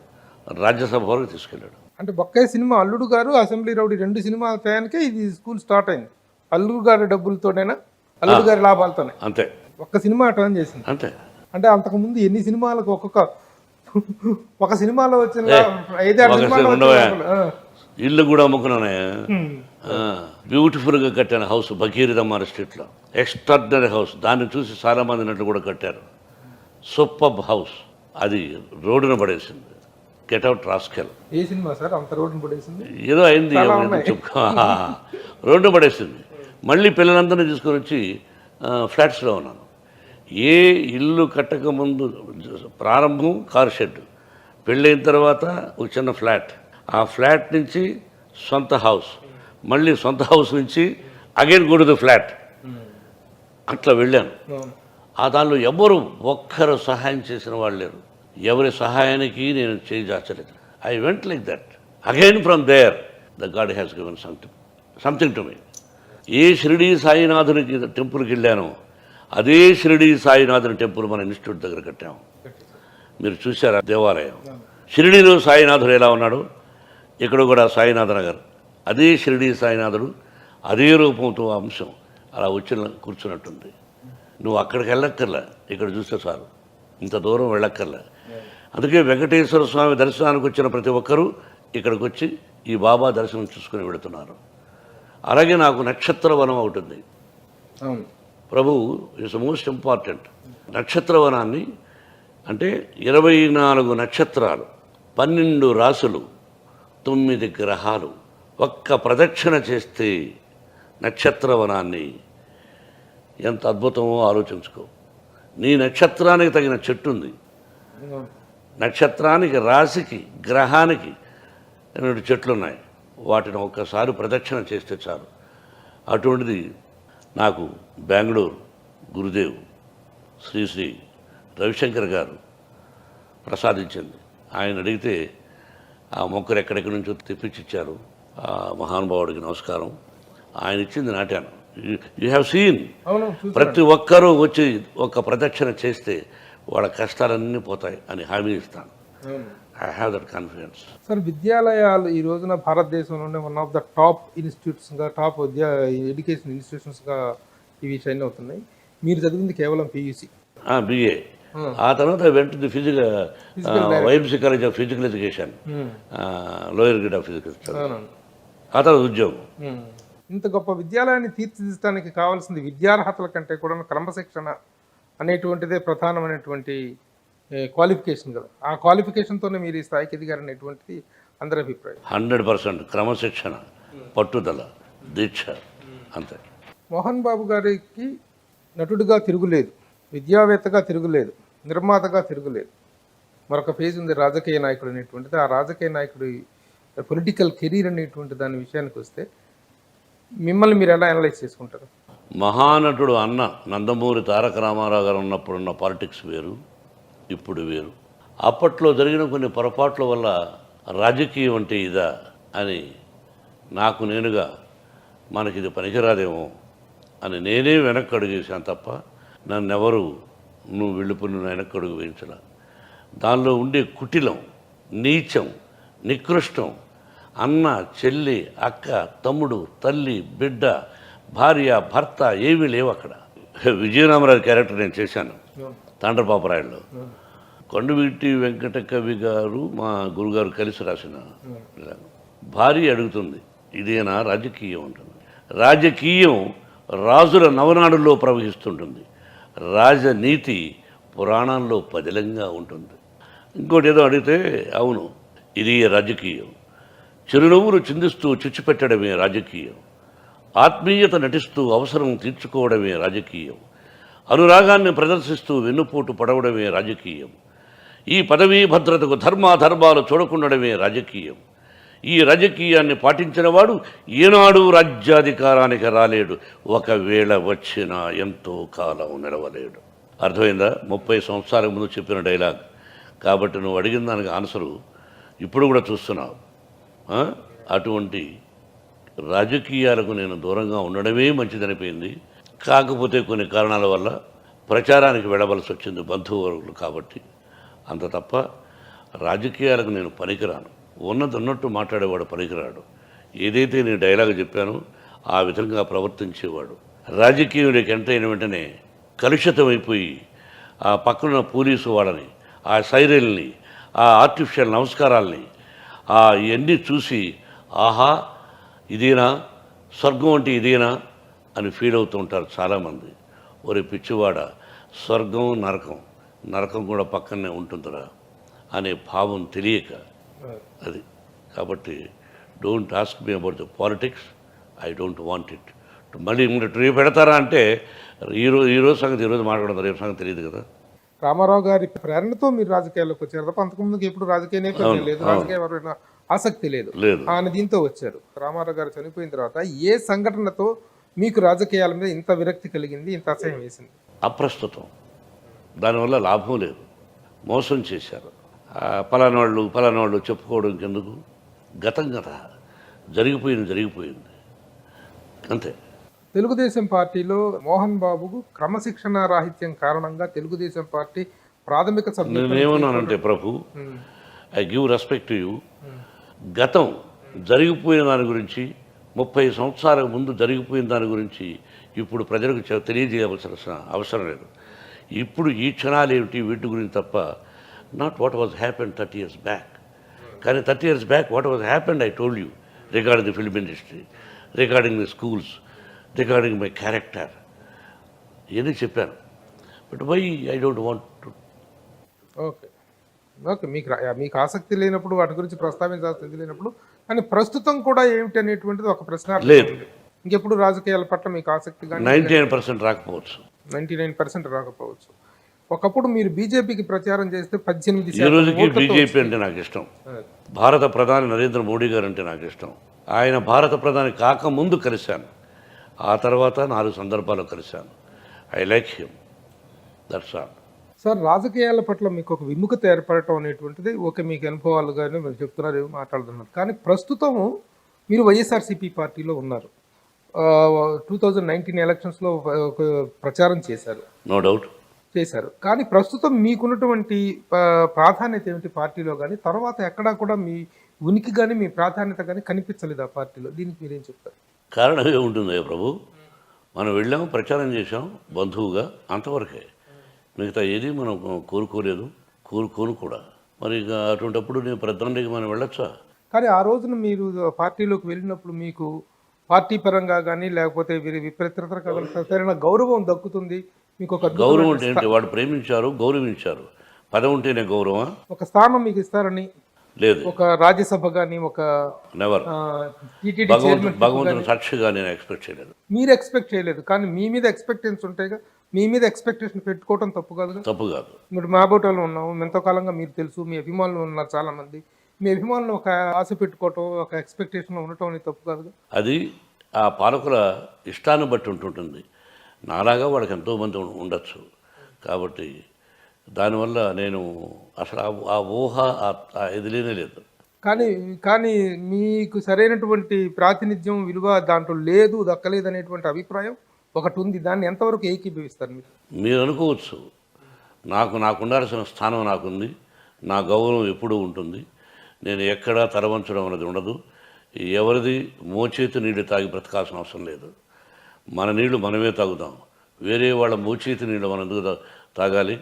రాజ్యసభ వరకు తీసుకెళ్ళాడు. అంటే బొక్కాయి సినిమా, అల్లుడు గారు, అసెంబ్లీ రౌడీ 2 సినిమాల టయానికే ఇది స్కూల్ స్టార్ట్ అయింది. అల్లుడు గారి డబ్బులతోనైనా, అల్లుడు గారి లాభాలతోనే. అంతే, ఒక్క సినిమా టర్న్ చేసింది. అంతే. అంటే అంతకుముందు ఎన్ని సినిమాలకు ఒక సినిమాలో వచ్చిన 5-6 సినిమాలు ఇల్లు కూడా అమ్ముకున్నానే. బ్యూటిఫుల్గా కట్టాను హౌస్ భగీరథమ్మ స్ట్రీట్లో, ఎక్స్ట్రాడినరీ హౌస్. దాన్ని చూసి చాలామంది నట్లు కూడా కట్టారు. Super house. అది రోడ్డున పడేసింది. Get out rascal. ఏ సినిమా సార్ అంత రోడ్డున పడేసింది? ఏదో అయింది, రోడ్డు పడేసింది. మళ్ళీ పిల్లలందరినీ తీసుకొని వచ్చి ఫ్లాట్స్లో ఉన్నాను. ఏ ఇల్లు కట్టకముందు ప్రారంభం కార్ షెడ్, పెళ్ళైన తర్వాత ఒక చిన్న ఫ్లాట్, ఆ ఫ్లాట్ నుంచి సొంత హౌస్, మళ్ళీ సొంత హౌస్ నుంచి again go to the flat, అట్లా వెళ్ళాను. ఆ దానిలో ఎవరు ఒక్కరు సహాయం చేసిన వాళ్ళు లేరు. ఎవరి సహాయానికి నేను చేయి చాచలేదు. I went like that. Again from there the god has given something to me. ఏ షిరిడీ సాయినాథునికి టెంపుల్కి వెళ్ళానో అదే షిరిడీ సాయినాథుని టెంపుల్ మన ఇన్స్టిట్యూట్ దగ్గర కట్టాము. మీరు చూసారా దేవాలయం? షిరిడీలో సాయినాథుడు ఎలా ఉన్నాడు, ఇక్కడ కూడా సాయినాథ నగర్. అదే షిరిడీ సాయినాథుడు అదే రూపంతో ఆ అంశం అలా వచ్చిన కూర్చున్నట్టుంది. నువ్వు అక్కడికి వెళ్ళక్కర్లా, ఇక్కడ చూస్తే చాలు, ఇంత దూరం వెళ్ళక్కర్లా. అందుకే వెంకటేశ్వర స్వామి దర్శనానికి వచ్చిన ప్రతి ఒక్కరూ ఇక్కడికి వచ్చి ఈ బాబా దర్శనం చూసుకుని వెళుతున్నారు. అలాగే నాకు నక్షత్రవనం అవుతుంది. అవును. ప్రభు ఇట్స్ మోస్ట్ ఇంపార్టెంట్. నక్షత్రవనాన్ని అంటే 24 నక్షత్రాలు, 12 రాసులు, 9 గ్రహాలు ఒక్క ప్రదక్షిణ చేస్తే నక్షత్రవనాన్ని ఎంత అద్భుతమో ఆలోచించుకో. నీ నక్షత్రానికి తగిన చెట్టు ఉంది, నక్షత్రానికి, రాశికి, గ్రహానికి 2 చెట్లు ఉన్నాయి. వాటిని ఒక్కసారి ప్రదక్షిణ చేస్తే చాలు. అటువంటిది నాకు బెంగళూరు గురుదేవ్ శ్రీ శ్రీ రవిశంకర్ గారు ప్రసాదించింది. ఆయన అడిగితే ఆ మొక్కలు ఎక్కడెక్కడి నుంచో తెప్పించిచ్చారు. ఆ మహానుభావుడికి నమస్కారం. ఆయన ఇచ్చింది నాటాను. You have seen. అవును. ప్రతి ఒక్కరూ వచ్చి ఒక ప్రదక్షిణ చేస్తే వాళ్ళ కష్టాలన్నీ పోతాయి అని హామీ ఇస్తాను. I have that confidence. Sir, విద్యాలయాలు ఈ రోజున భారతదేశంలోనే వన్ ఆఫ్ ద టాప్ ఇన్స్టిట్యూట్స్గా, టాప్ ఎడ్యుకేషన్ ఇన్స్టిట్యూషన్స్గా ఇవి షైన్ అవుతున్నాయి. మీరు చదివింది కేవలం PUC, BA. ఆ తర్వాత వెంట YMC college of physical education, lower grade of physical. ఆ తర్వాత ఉద్యోగం. ఇంత గొప్ప విద్యాలయాన్ని తీర్చిదిద్దడానికి కావాల్సింది విద్యార్హతల కంటే కూడా క్రమశిక్షణ అనేటువంటిదే ప్రధానమైనటువంటి క్వాలిఫికేషన్ కదా. ఆ క్వాలిఫికేషన్తోనే మీరు ఈ స్థాయికి ఎదిగారనేటువంటిది అందరి అభిప్రాయం. 100% క్రమశిక్షణ, పట్టుదల, దీక్ష, అంతే. మోహన్ బాబు గారికి నటుడిగా తిరుగులేదు, విద్యావేత్తగా తిరుగులేదు, నిర్మాతగా తిరుగులేదు. మరొక ఫేజ్ ఉంది రాజకీయ నాయకుడు అనేటువంటిది. ఆ రాజకీయ నాయకుడి పొలిటికల్ కెరీర్ అనేటువంటి దాని విషయానికి వస్తే మిమ్మల్ని మీరు ఎలా అనలైజ్ చేసుకుంటారు? మహానటుడు అన్న నందమూరి తారక రామారావు గారు ఉన్నప్పుడున్న పాలిటిక్స్ వేరు, ఇప్పుడు వేరు. అప్పట్లో జరిగిన కొన్ని పొరపాట్ల వల్ల రాజకీయం అంటే ఇదా అని నాకు నేనుగా మనకి ఇది పనికిరాదేమో అని నేనే వెనక్కి అడుగేశాను తప్ప నన్నెవరు నువ్వు వెళ్ళిపోయి నువ్వు వెనక్కి అడుగు వేయించాల. దానిలో ఉండే కుటిలం, నీచం, నికృష్టం, అన్న, చెల్లి, అక్క, తమ్ముడు, తల్లి, బిడ్డ, భార్య, భర్త ఏమీ లేవు అక్కడ. విజయరామరాజు క్యారెక్టర్ నేను చేశాను తాండ్రపాపరాయుడులో. కొండవీటి వెంకట కవి గారు మా గురుగారు కలిసి రాసిన. భార్య అడుగుతుంది, ఇదేనా రాజకీయం ఉంటుంది. రాజకీయం రాజుల నవనాడుల్లో ప్రవహిస్తుంటుంది, రాజనీతి పురాణాల్లో పదిలంగా ఉంటుంది. ఇంకోటి ఏదో అడిగితే అవును ఇది రాజకీయం. చిరునవ్వులు చిందిస్తూ చుచ్చిపెట్టడమే రాజకీయం. ఆత్మీయత నటిస్తూ అవసరం తీర్చుకోవడమే రాజకీయం. అనురాగాన్ని ప్రదర్శిస్తూ వెన్నుపోటు పడవడమే రాజకీయం. ఈ పదవీ భద్రతకు ధర్మాధర్మాలు చూడకుండడమే రాజకీయం. ఈ రాజకీయాన్ని పాటించిన వాడు ఏనాడు రాజ్యాధికారానికి రాలేడు, ఒకవేళ వచ్చినా ఎంతో కాలం నిలవలేడు. అర్థమైందా? 30 సంవత్సరాల ముందు చెప్పిన డైలాగ్. కాబట్టి నువ్వు అడిగిన దానికి ఆన్సరు ఇప్పుడు కూడా చూస్తున్నావు. అటువంటి రాజకీయాలకు నేను దూరంగా ఉండడమే మంచిదనిపోయింది. కాకపోతే కొన్ని కారణాల వల్ల ప్రచారానికి వెళ్ళవలసి వచ్చింది బంధువర్గులు కాబట్టి. అంత తప్ప రాజకీయాలకు నేను పనికిరాను. ఉన్నట్టు మాట్లాడేవాడు పనికిరాడు. ఏదైతే నేను డైలాగ్ చెప్పానో ఆ విధంగా ప్రవర్తించేవాడు. రాజకీయంలోకి ఎంటర్ అయిన వెంటనే కలుషితమైపోయి ఆ పక్కన పోలీసు వాళ్ళని, ఆ సైరల్ని, ఆ ఆర్టిఫిషియల్ నమస్కారాల్ని ఇవన్నీ చూసి ఆహా ఇదేనా స్వర్గం అంటే ఇదేనా అని ఫీల్ అవుతూ ఉంటారు చాలామంది. ఒరే పిచ్చివాడ, స్వర్గం నరకం, నరకం కూడా పక్కనే ఉంటుందిరా అనే భావం తెలియక అది. కాబట్టి don't ask me about the politics, I don't want it. మళ్ళీ రేపు పెడతారా అంటే ఈరోజు సంగతి ఈరోజు మాట్లాడదాం, రేపు సంగతి తెలియదు కదా. రామారావు గారి ప్రేరణతో మీరు రాజకీయాల్లోకి వచ్చారు తప్ప అంతకుముందుకు ఎప్పుడు రాజకీయ నేపథ్యం లేదు, రాజకీయ ఆసక్తి లేదు. ఆయన దీంతో వచ్చారు. రామారావు గారు చనిపోయిన తర్వాత ఏ సంఘటనతో మీకు రాజకీయాల మీద ఇంత విరక్తి కలిగింది, ఇంత అసహ్యం వేసింది? అప్రస్తుతం, దానివల్ల లాభం లేదు. మోసం చేశారు. పలానాళ్ళు చెప్పుకోవడం ఎందుకు? గతం కదా, జరిగిపోయింది అంతే. తెలుగుదేశం పార్టీలో మోహన్ బాబుకు క్రమశిక్షణ రాహిత్యం కారణంగా తెలుగుదేశం పార్టీ ప్రాథమిక సభ్యులు నేనేమన్నానంటే Prabhu, I give respect to you. గతం జరిగిపోయిన దాని గురించి 30 సంవత్సరాల ముందు జరిగిపోయిన దాని గురించి ఇప్పుడు ప్రజలకు తెలియజేయవలసిన అవసరం లేదు. ఇప్పుడు ఈ క్షణాలు ఏమిటి వీటి గురించి తప్ప not what was happened 30 years back. కానీ 30 years back what was happened I told you regarding the film industry, regarding the schools, regarding my character ఇవన్నీ చెప్పాను. But why I don't want to. Okay okay మీకు ఆసక్తి లేనప్పుడు వాటి గురించి ప్రస్తావించాల్సింది లేనప్పుడు, కానీ ప్రస్తుతం కూడా ఏమిటి అనేటువంటిది ఒక ప్రశ్న లేదు. ఇంకెప్పుడు రాజకీయాల పట్ల మీకు ఆసక్తి కానీ 99% రాకపోవచ్చు. 99% రాకపోవచ్చు. ఒకప్పుడు మీరు బీజేపీకి ప్రచారం చేస్తే 18 ఈ రోజుకి బీజేపీ అంటే నాకు ఇష్టం. భారత ప్రధాని నరేంద్ర మోడీ గారు అంటే నాకు ఇష్టం. ఆయన భారత ప్రధాని కాకముందు కలిశాను, ఆ తర్వాత 4 సందర్భాలు కలిశాను. I like him, that's all. Sir, రాజకీయాల పట్ల మీకు ఒక విముఖత ఏర్పడటం అనేటువంటిది ఓకే, మీకు అనుభవాలు కానీ మీరు చెప్తున్నారు, మాట్లాడుతున్నారు. కానీ ప్రస్తుతము మీరు వైఎస్ఆర్సీపీ పార్టీలో ఉన్నారు. 2019 ఎలక్షన్స్లో ప్రచారం చేశారు, నో డౌట్ చేశారు. కానీ ప్రస్తుతం మీకున్నటువంటి ప్రాధాన్యత ఏమిటి పార్టీలో కానీ, తర్వాత ఎక్కడా కూడా మీ ఉనికి కానీ మీ ప్రాధాన్యత కానీ కనిపించలేదు ఆ పార్టీలో. దీనికి మీరేం చెప్తారు? కారణం ఏముంటుంది ప్రభు, మనం వెళ్ళాము, ప్రచారం చేశాం బంధువుగా, అంతవరకే. మిగతా ఏది మనం కోరుకోను కూడా. మరి ఇక అటువంటిప్పుడు నేను ప్రధానికి మనం వెళ్ళొచ్చా? కానీ ఆ రోజున మీరు పార్టీలోకి వెళ్ళినప్పుడు మీకు పార్టీ పరంగా కానీ లేకపోతే ఇతరత్ర గౌరవం దక్కుతుంది. మీకు ఒక గౌరవం అంటే ఏంటి? వాడు ప్రేమించారు, గౌరవించారు. పదం ఉంటేనే గౌరవం. ఒక స్థానం మీకు ఇస్తారని లేదు. ఒక రాజ్యసభ కానీ ఒక నెవర్. టీటీడీ భగవంతుని సాక్షిగా నేను ఎక్స్పెక్ట్ చేయలేదు. మీరు ఎక్స్పెక్ట్ చేయలేదు, కానీ మీ మీద ఎక్స్పెక్టేషన్స్ ఉంటాయిగా. మీ మీద ఎక్స్పెక్టేషన్ పెట్టుకోవడం తప్పు కాదు. తప్పు కాదు. ఇప్పుడు మా బోటోళ్ళు ఉన్నాము, ఎంతో కాలంగా మీరు తెలుసు, మీ అభిమానులు ఉన్నారు చాలా మంది. మీ అభిమానులు ఒక ఆశ పెట్టుకోవటం, ఒక ఎక్స్పెక్టేషన్లో ఉండటం అనేది తప్పు కాదు. అది ఆ పాలకుల ఇష్టాన్ని బట్టి ఉంటుంటుంది. నాలాగా వాళ్ళకి ఎంతోమంది ఉండొచ్చు. కాబట్టి దానివల్ల నేను అసలు ఆ ఊహ ఇది లేదు. కానీ మీకు సరైనటువంటి ప్రాతినిధ్యం, విలువ దాంట్లో లేదు, దక్కలేదు అనేటువంటి అభిప్రాయం ఒకటి ఉంది. దాన్ని ఎంతవరకు ఏకీభవిస్తారు మీరు? మీరు అనుకోవచ్చు, నాకు ఉండాల్సిన స్థానం నాకుంది, నా గౌరవం ఎప్పుడూ ఉంటుంది, నేను ఎక్కడా తరవంచడం అనేది ఉండదు, ఎవరిది మోచేతి నీళ్ళు తాగి బ్రతకాల్సిన అవసరం లేదు. మన నీళ్లు మనమే తాగుతాం, వేరే వాళ్ళ మోచేతి నీళ్ళు మనం ఎందుకు తాగాలి?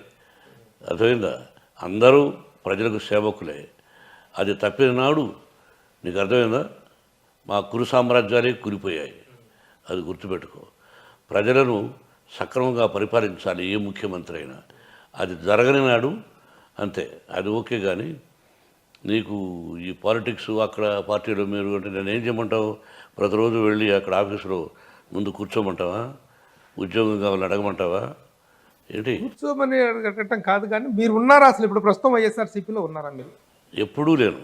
అర్థమైందా? అందరూ ప్రజలకు సేవకులే. అది తప్పిన నాడు నీకు అర్థమైందా? మా కురు సామ్రాజ్యాలే కూలిపోయాయి. అది గుర్తుపెట్టుకో. ప్రజలను సక్రమంగా పరిపాలించాలి ఏ ముఖ్యమంత్రి అయినా. అది జరగని నాడు అంతే, అది ఓకే. కానీ నీకు ఈ పాలిటిక్స్ అక్కడ పార్టీలో మీరు అంటే నేనేం చేయమంటావు? ప్రతిరోజు వెళ్ళి అక్కడ ఆఫీసులో ముందు కూర్చోమంటావా? ఉద్యోగం కావాలని అడగమంటావా? ఏంటి కూర్చోమని అడగటం కాదు, కానీ మీరు ఉన్నారా అసలు? ఇప్పుడు ప్రస్తుతం వైఎస్ఆర్సీపీలో ఉన్నారా మీరు? ఎప్పుడూ లేను.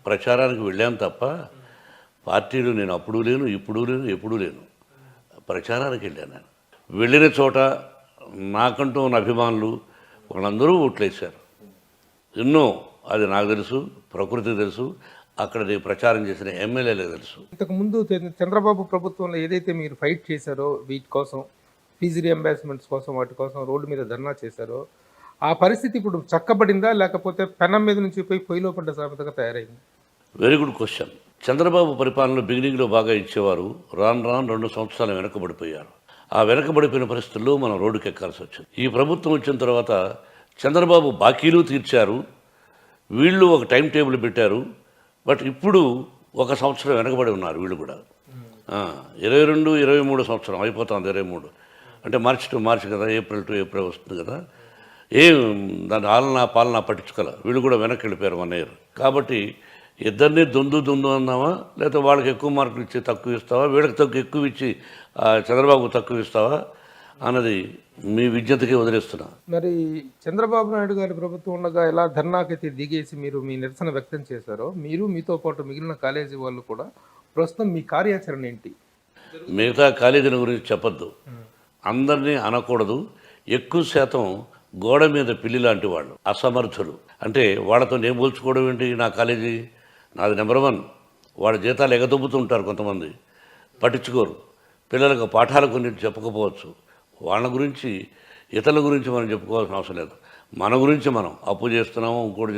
ప్రచారానికి వెళ్ళాను తప్ప పార్టీలో నేను అప్పుడు లేను, ఇప్పుడు లేను, ఎప్పుడూ లేను. ప్రచారానికి వెళ్ళాను. నేను వెళ్ళిన చోట నాకంటూ ఉన్న అభిమానులు వాళ్ళందరూ ఓట్లేశారు ఎన్నో. అది నాకు తెలుసు, ప్రకృతికి తెలుసు, అక్కడ నేను ప్రచారం చేసిన ఎమ్మెల్యేలకు తెలుసు. ఇంతకుముందు చంద్రబాబు ప్రభుత్వంలో ఏదైతే మీరు ఫైట్ చేశారో, వీటి కోసం ఫీజు రియంబర్స్మెంట్స్ కోసం, వాటి కోసం రోడ్డు మీద ధర్నా చేశారో, ఆ పరిస్థితి ఇప్పుడు చక్కబడిందా, లేకపోతే పెనం మీద నుంచి పోయి పొయ్యిలో పడ్డ సామెతగా తయారైంది? Very good question. చంద్రబాబు పరిపాలనలో బిగినింగ్లో బాగా ఇచ్చేవారు, రాను 2 సంవత్సరాలు వెనకబడిపోయారు. ఆ వెనకబడిపోయిన పరిస్థితుల్లో మనం రోడ్డుకి ఎక్కాల్సి వచ్చింది. ఈ ప్రభుత్వం వచ్చిన తర్వాత చంద్రబాబు బాకీలు తీర్చారు, వీళ్ళు ఒక టైం టేబుల్ పెట్టారు. బట్ ఇప్పుడు 1 సంవత్సరం వెనకబడి ఉన్నారు వీళ్ళు కూడా. 22, 23 సంవత్సరం అయిపోతుంది. 23 అంటే మార్చి టు మార్చి కదా, ఏప్రిల్ టు ఏప్రిల్ వస్తుంది కదా. ఏం దాని పాలన పట్టించుకోలే. వీళ్ళు కూడా వెనక్కి వెళ్ళిపోయారు 1 year. కాబట్టి ఇద్దరిని దొందు అన్నావా, లేకపోతే వాళ్ళకి ఎక్కువ మార్కులు ఇచ్చి తక్కువ ఇస్తావా, వీళ్ళకి ఎక్కువ ఇచ్చి చంద్రబాబు తక్కువ ఇస్తావా అన్నది మీ విజ్ఞతకే వదిలేస్తున్నా. మరి చంద్రబాబు నాయుడు గారి ప్రభుత్వం ఉండగా ఎలా ధర్నాకైతే దిగేసి మీరు మీ నిరసన వ్యక్తం చేశారో, మీరు మీతో పాటు మిగిలిన కాలేజీ వాళ్ళు కూడా ప్రస్తుతం మీ కార్యాచరణ ఏంటి? మిగతా కాలేజీల గురించి చెప్పొద్దు, అందరినీ అనకూడదు. ఎక్కువ శాతం గోడ మీద పిల్లి లాంటి వాళ్ళు, అసమర్థులు. అంటే వాళ్ళతో నేను పోల్చుకోవడం ఏంటి? నా కాలేజీ నాది నెంబర్ 1. వాళ్ళ జీతాలు ఎగదొబ్బుతుంటారు కొంతమంది, పట్టించుకోరు. పిల్లలకు పాఠాలు కొన్ని చెప్పకపోవచ్చు. వాళ్ళ గురించి, ఇతరుల గురించి మనం చెప్పుకోవాల్సిన అవసరం లేదు. మన గురించి మనం అప్పు చేస్తున్నాము, ఇంకోటి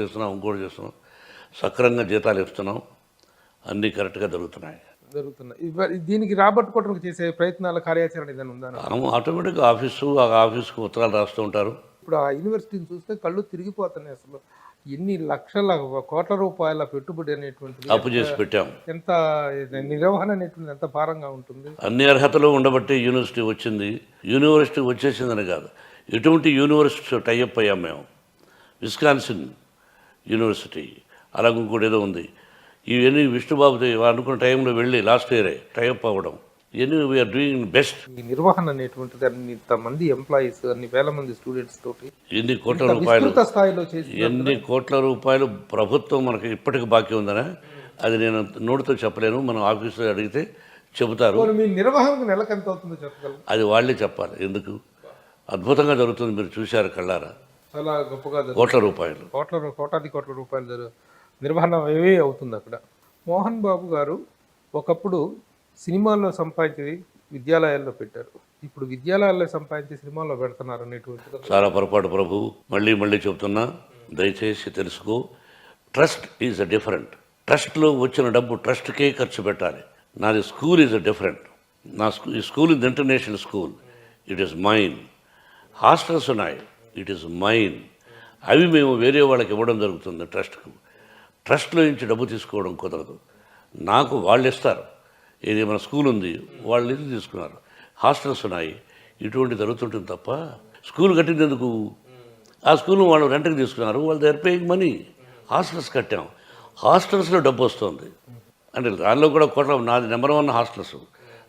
చేస్తున్నాం, సక్రంగా జీతాలు ఇస్తున్నాం, అన్నీ కరెక్ట్గా జరుగుతున్నాయి. జరుగుతున్నాయి. దీనికి రాబట్టుకోవడానికి చేసే ప్రయత్నాల కార్యాచరణ ఏదైనా ఉందా? ఆటోమేటిక్గా ఆఫీస్కు ఉత్తరాలు రాస్తూ ఉంటారు. ఇప్పుడు ఆ యూనివర్సిటీని చూస్తే కళ్ళు తిరిగిపోతున్నాయి. అసలు ఎన్ని లక్షల కోట్ల రూపాయల పెట్టుబడి అనేటువంటిది అప్పు చేసి పెట్టాం. ఎంత నిర్వహణ అనేటువంటిది ఎంత భారంగా ఉంటుంది. అన్ని అర్హతలు ఉండబట్టి యూనివర్సిటీ వచ్చింది. యూనివర్సిటీ వచ్చేసిందని కాదు, ఎటువంటి యూనివర్సిటీ టైఅప్ అయ్యాం మేము. విస్కాన్సిన్ యూనివర్సిటీ, అలాగే ఇంకోటి ఏదో ఉంది. ఇవన్నీ విష్ణుబాబు అనుకున్న టైంలో వెళ్ళి లాస్ట్ ఇయరే టైఅప్ అవ్వడం, ఇవన్నీ వీఆర్ డూయింగ్ బెస్ట్. ఈ నిర్వహణ అనేటువంటిది ఇంతమంది ఎంప్లాయీస్, అన్ని వేల మంది స్టూడెంట్స్ తోటి ఎన్ని కోట్ల రూపాయలు, స్థాయిలో చేసి ఎన్ని కోట్ల రూపాయలు ప్రభుత్వం మనకి ఇప్పటికి బాకీ ఉందనే, అది నేను నోటితో చెప్పలేను. మనం ఆఫీసులో అడిగితే చెబుతారు. మీ నిర్వహణకు నెలకు ఎంత అవుతుందో చెప్పగలరు? అది వాళ్ళే చెప్పాలి. ఎందుకు అద్భుతంగా జరుగుతుంది, మీరు చూశారు కళ్ళారా. చాలా గొప్పగా కోట్ల రూపాయలు, కోటాది కోట్ల రూపాయలు నిర్వహణ ఏవే అవుతుంది అక్కడ. మోహన్ బాబు గారు ఒకప్పుడు సినిమాల్లో సంపాదించి విద్యాలయాల్లో పెట్టారు. ఇప్పుడు విద్యాలయాల్లో సంపాదించి సినిమాల్లో పెడుతున్నారు అనేటువంటిది చాలా పొరపాటు ప్రభు. మళ్ళీ మళ్ళీ చెప్తున్నా, దయచేసి తెలుసుకో. Trust is a different. ట్రస్ట్లో వచ్చిన డబ్బు ట్రస్ట్కే ఖర్చు పెట్టాలి. నాది స్కూల్ ఈజ్ అ డిఫరెంట్. ఈ school is international school, it is mine. Hostels ఉన్నాయి, ఇట్ ఈస్ మైన్. అవి మేము వేరే వాళ్ళకి ఇవ్వడం జరుగుతుంది ట్రస్ట్కు. ట్రస్ట్లో నుంచి డబ్బు తీసుకోవడం కుదరదు. నాకు వాళ్ళు ఇస్తారు. ఏది మన స్కూల్ ఉంది, వాళ్ళు ఇది తీసుకున్నారు. హాస్టల్స్ ఉన్నాయి, ఇటువంటి జరుగుతుంటుంది తప్ప స్కూల్ కట్టినందుకు ఆ స్కూల్ వాళ్ళు రెంట్కి తీసుకున్నారు, వాళ్ళు they are paying money. Hostels కట్టాం, హాస్టల్స్లో డబ్బు వస్తుంది. అంటే దానిలో కూడా కోట్ల, నాది నెంబర్ 1 హాస్టల్స్.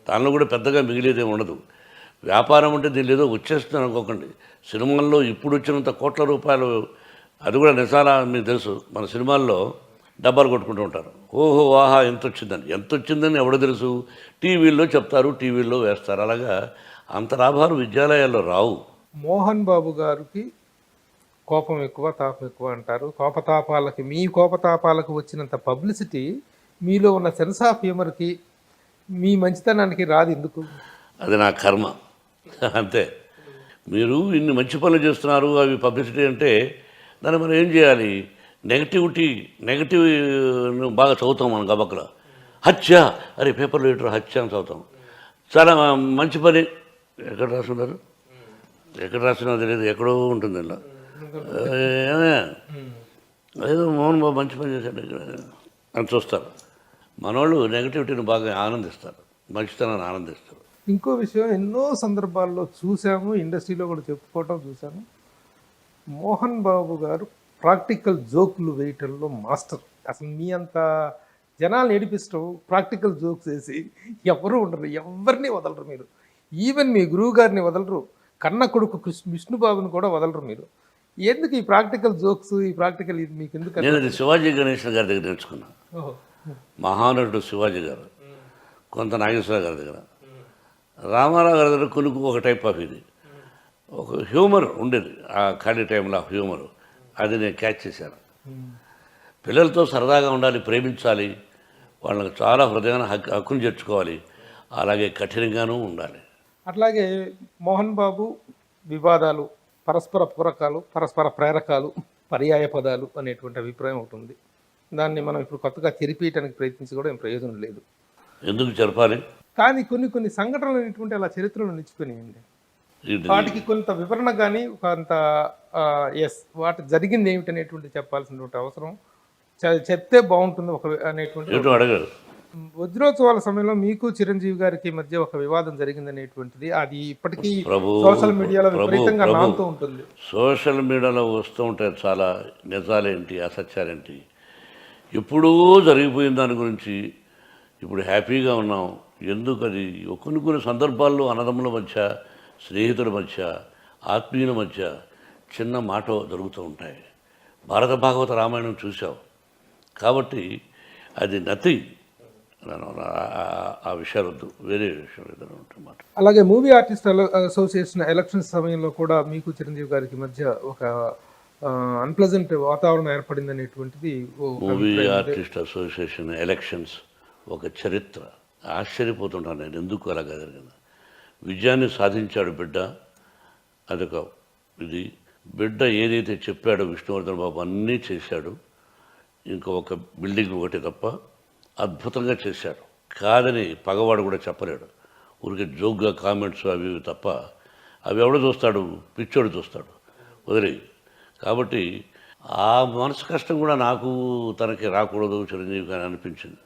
దానిలో కూడా పెద్దగా మిగిలేదే ఉండదు. వ్యాపారం అంటే దీనిలో ఏదో వచ్చేస్తుంది అనుకోకండి. సినిమాల్లో ఇప్పుడు వచ్చినంత కోట్ల రూపాయలు, అది కూడా నిజాలా మీకు తెలుసు. మన సినిమాల్లో డబ్బాలు కొట్టుకుంటూ ఉంటారు. ఓహో ఆహా ఎంత వచ్చిందని ఎవడో తెలుసు. టీవీల్లో చెప్తారు, టీవీల్లో వేస్తారు. అలాగా అంత లాభాలు విద్యాలయాల్లో రావు. మోహన్ బాబు గారికి కోపం ఎక్కువ, తాపం ఎక్కువ అంటారు. మీ కోపతాపాలకు వచ్చినంత పబ్లిసిటీ మీలో ఉన్న సెన్స్ ఆఫ్ హ్యూమర్కి, మీ మంచితనానికి రాదు. ఎందుకు? అది నా కర్మ అంతే. మీరు ఇన్ని మంచి పనులు చేస్తున్నారు, అవి పబ్లిసిటీ అంటే దాన్ని మనం ఏం చేయాలి? నెగటివ్ బాగా చదువుతాం మనం గబక్కలో. హత్య, అరే పేపర్లో లీటర్ హత్య అని చదువుతాం. చాలా మంచి పని. ఎక్కడ రాస్తున్నారు, ఎక్కడ రాస్తున్నా తెలియదు, ఎక్కడో ఉంటుంది ఇలా. అదేదో మోహన్ బాబు మంచి పని చేశాడు అని చూస్తారు. మనోళ్ళు నెగటివిటీని బాగా ఆనందిస్తారు, మంచితనాన్ని ఆనందిస్తారు. ఇంకో విషయం, ఎన్నో సందర్భాల్లో చూసాము, ఇండస్ట్రీలో కూడా చెప్పుకోవటం చూసాము. మోహన్ బాబు గారు ప్రాక్టికల్ జోకులు వేయటంలో మాస్టర్. అసలు మీ అంత జనాలు ఏడిపిస్తూ ప్రాక్టికల్ జోక్స్ వేసి ఎవరు ఉండరు, ఎవరిని వదలరు మీరు. ఈవెన్ మీ గురువు గారిని వదలరు, కన్న కొడుకు విష్ణుబాబుని కూడా వదలరు మీరు. ఎందుకు ఈ ప్రాక్టికల్ జోక్స్, ఈ ప్రాక్టికల్ ఇది మీకు ఎందుకు? నేను అది శివాజీ గణేశన్ గారి దగ్గర నేర్చుకున్నాను. మహానటుడు శివాజీ గారు, కొంత నాగేశ్వర గారి దగ్గర, రామారావు గారి దగ్గర కొనుక్కు ఒక టైప్ ఆఫ్ ఇది ఒక హ్యూమర్ ఉండేది. ఆ ఖాళీ టైంలో ఆ హ్యూమర్, అది నేను క్యాచ్ చేశాను. పిల్లలతో సరదాగా ఉండాలి, ప్రేమించాలి, వాళ్ళకి చాలా హృదయాన్ని హక్కును చేర్చుకోవాలి, అలాగే కఠినంగానూ ఉండాలి. అట్లాగే మోహన్ బాబు వివాదాలు, పరస్పర పూరకాలు, పరస్పర ప్రేరకాలు, పర్యాయ పదాలు అనేటువంటి అభిప్రాయం ఒకటి ఉంది. దాన్ని మనం ఇప్పుడు కొత్తగా చెరిపేయడానికి ప్రయత్నించి కూడా ఏం ప్రయోజనం లేదు. ఎందుకు జరపాలి? కానీ కొన్ని సంఘటనలు అనేటువంటి అలా చరిత్రలో నిలిచిపోయినాయండి. వాటికి కొంత వివరణ కానీ కొంత వాటి జరిగింది ఏమిటి అనేటువంటి చెప్పాల్సినటువంటి అవసరం, చెప్తే బాగుంటుంది ఒక అనేటువంటి. అడగరు. వజ్రోత్సవాల సమయంలో మీకు చిరంజీవి గారికి మధ్య ఒక వివాదం జరిగిందనేటువంటిది అది ఇప్పటికీ సోషల్ మీడియాలో విపరీతంగా నానుతూ ఉంటుంది. సోషల్ మీడియాలో వస్తూ ఉంటాయి చాలా నిజాలేంటి, అసత్యాలేంటి. ఎప్పుడూ జరిగిపోయిన దాని గురించి ఇప్పుడు హ్యాపీగా ఉన్నాం. ఎందుకు? అది కొన్ని సందర్భాల్లో అన్నదమ్ముల మధ్య, స్నేహితుల మధ్య, ఆత్మీయుల మధ్య చిన్న మాట జరుగుతూ ఉంటాయి. భారత భాగవత రామాయణం చూసావు కాబట్టి అది నథింగ్. ఆ విషయాలు వద్దు, వేరే విషయాలు ఏదైనా ఉంటున్నమాట. అలాగే మూవీ ఆర్టిస్ట్ అసోసియేషన్ ఎలక్షన్స్ సమయంలో కూడా మీకు చిరంజీవి గారికి మధ్య ఒక అన్ప్లెజెంట్ వాతావరణం ఏర్పడింది అనేటువంటిది. మూవీ ఆర్టిస్ట్ అసోసియేషన్ ఎలక్షన్స్ ఒక చరిత్ర. ఆశ్చర్యపోతుంటాను నేను, ఎందుకు అలాగా జరిగింది. విజయాన్ని సాధించాడు బిడ్డ, అదొక ఇది. బిడ్డ ఏదైతే చెప్పాడో విష్ణువర్ధన్ బాబు అన్నీ చేశాడు. ఇంకా ఒక బిల్డింగ్ ఒకటి తప్ప అద్భుతంగా చేశాడు. కాదని పగవాడు కూడా చెప్పలేడు. ఊరికే జోక్గా కామెంట్స్ అవి ఇవి తప్ప అవి ఎవడో చూస్తాడు, పిచ్చోడు చూస్తాడు, వదిలి. కాబట్టి ఆ మనసు కష్టం కూడా నాకు తనకి రాకూడదు చిరంజీవి కానీ అనిపించింది.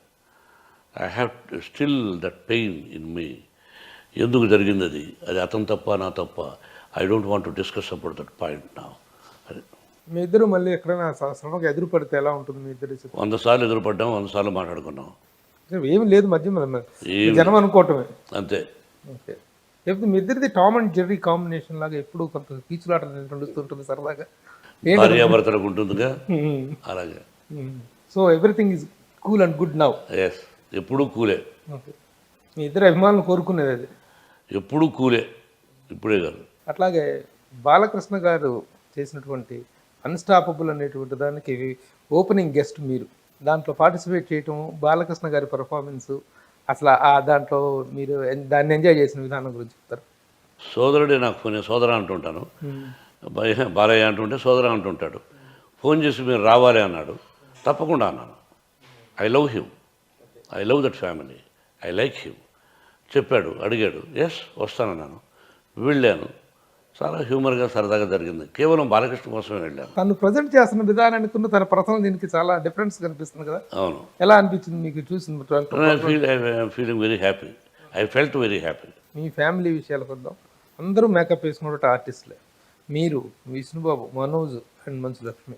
I have still that pain in me. ఎందుకు జరిగింది అది? అది అతను తప్ప నా తప్ప? I don't want to discuss about that point నా. అది మీ ఇద్దరు మళ్ళీ ఎక్కడైనా సడన్గా ఎదురు పడితే ఎలా ఉంటుంది మీ ఇద్దరు? 100 సార్లు ఎదురుపడ్డాం, 100 సార్లు మాట్లాడుకున్నాం. ఏమి లేదు మధ్య జనం అనుకోవటమే అంతే. ఓకే. లేకపోతే మీ ఇద్దరిది టామ్ అండ్ జెర్రీ కాంబినేషన్ లాగా ఎప్పుడు కొంత కీచులాట నడుస్తుంటుంది సరదాగా. భార్యాభర్తలకు ఉంటుందిగా అలాగే. So everything is cool and good now. Yes, ఎప్పుడూ కూలే. ఓకే. మీ ఇద్దరు అభిమానులు కోరుకునేది అది. ఎప్పుడూ కూలే, ఇప్పుడే కాదు. అట్లాగే బాలకృష్ణ గారు చేసినటువంటి అన్స్టాపబుల్ అనేటువంటి దానికి ఓపెనింగ్ గెస్ట్ మీరు దాంట్లో పార్టిసిపేట్ చేయటం, బాలకృష్ణ గారి పర్ఫార్మెన్స్, అసలు ఆ దాంట్లో మీరు దాన్ని ఎంజాయ్ చేసిన విధానం గురించి చెప్తారు. సోదరుడే నాకు ఫోన్, సోదర అంటుంటాను, బాలయ్య అంటుంటే సోదర అంటుంటాడు. ఫోన్ చేసి మీరు రావాలి అన్నాడు. తప్పకుండా అన్నాను. I love him, I love that family, I like him. చెప్పాడు, అడిగాడు, ఎస్ వస్తానన్నాను. వెళ్ళాను. చాలా హ్యూమర్గా సరదాగా జరిగింది. కేవలం బాలకృష్ణ కోసమే వెళ్ళాను. తను ప్రజెంట్ చేస్తున్న విధానానికి తన పర్సనల్ దీనికి చాలా డిఫరెన్స్ కనిపిస్తుంది కదా. అవును. ఎలా అనిపించింది మీకు చూసిన? Feeling very happy. I felt very happy. Me family విషయాలకు వద్దాం. అందరూ మేకప్ వేసుకున్నట్టు ఆర్టిస్టులే. మీరు, Vishnubabu, Manoj and Manchu Lakshmi,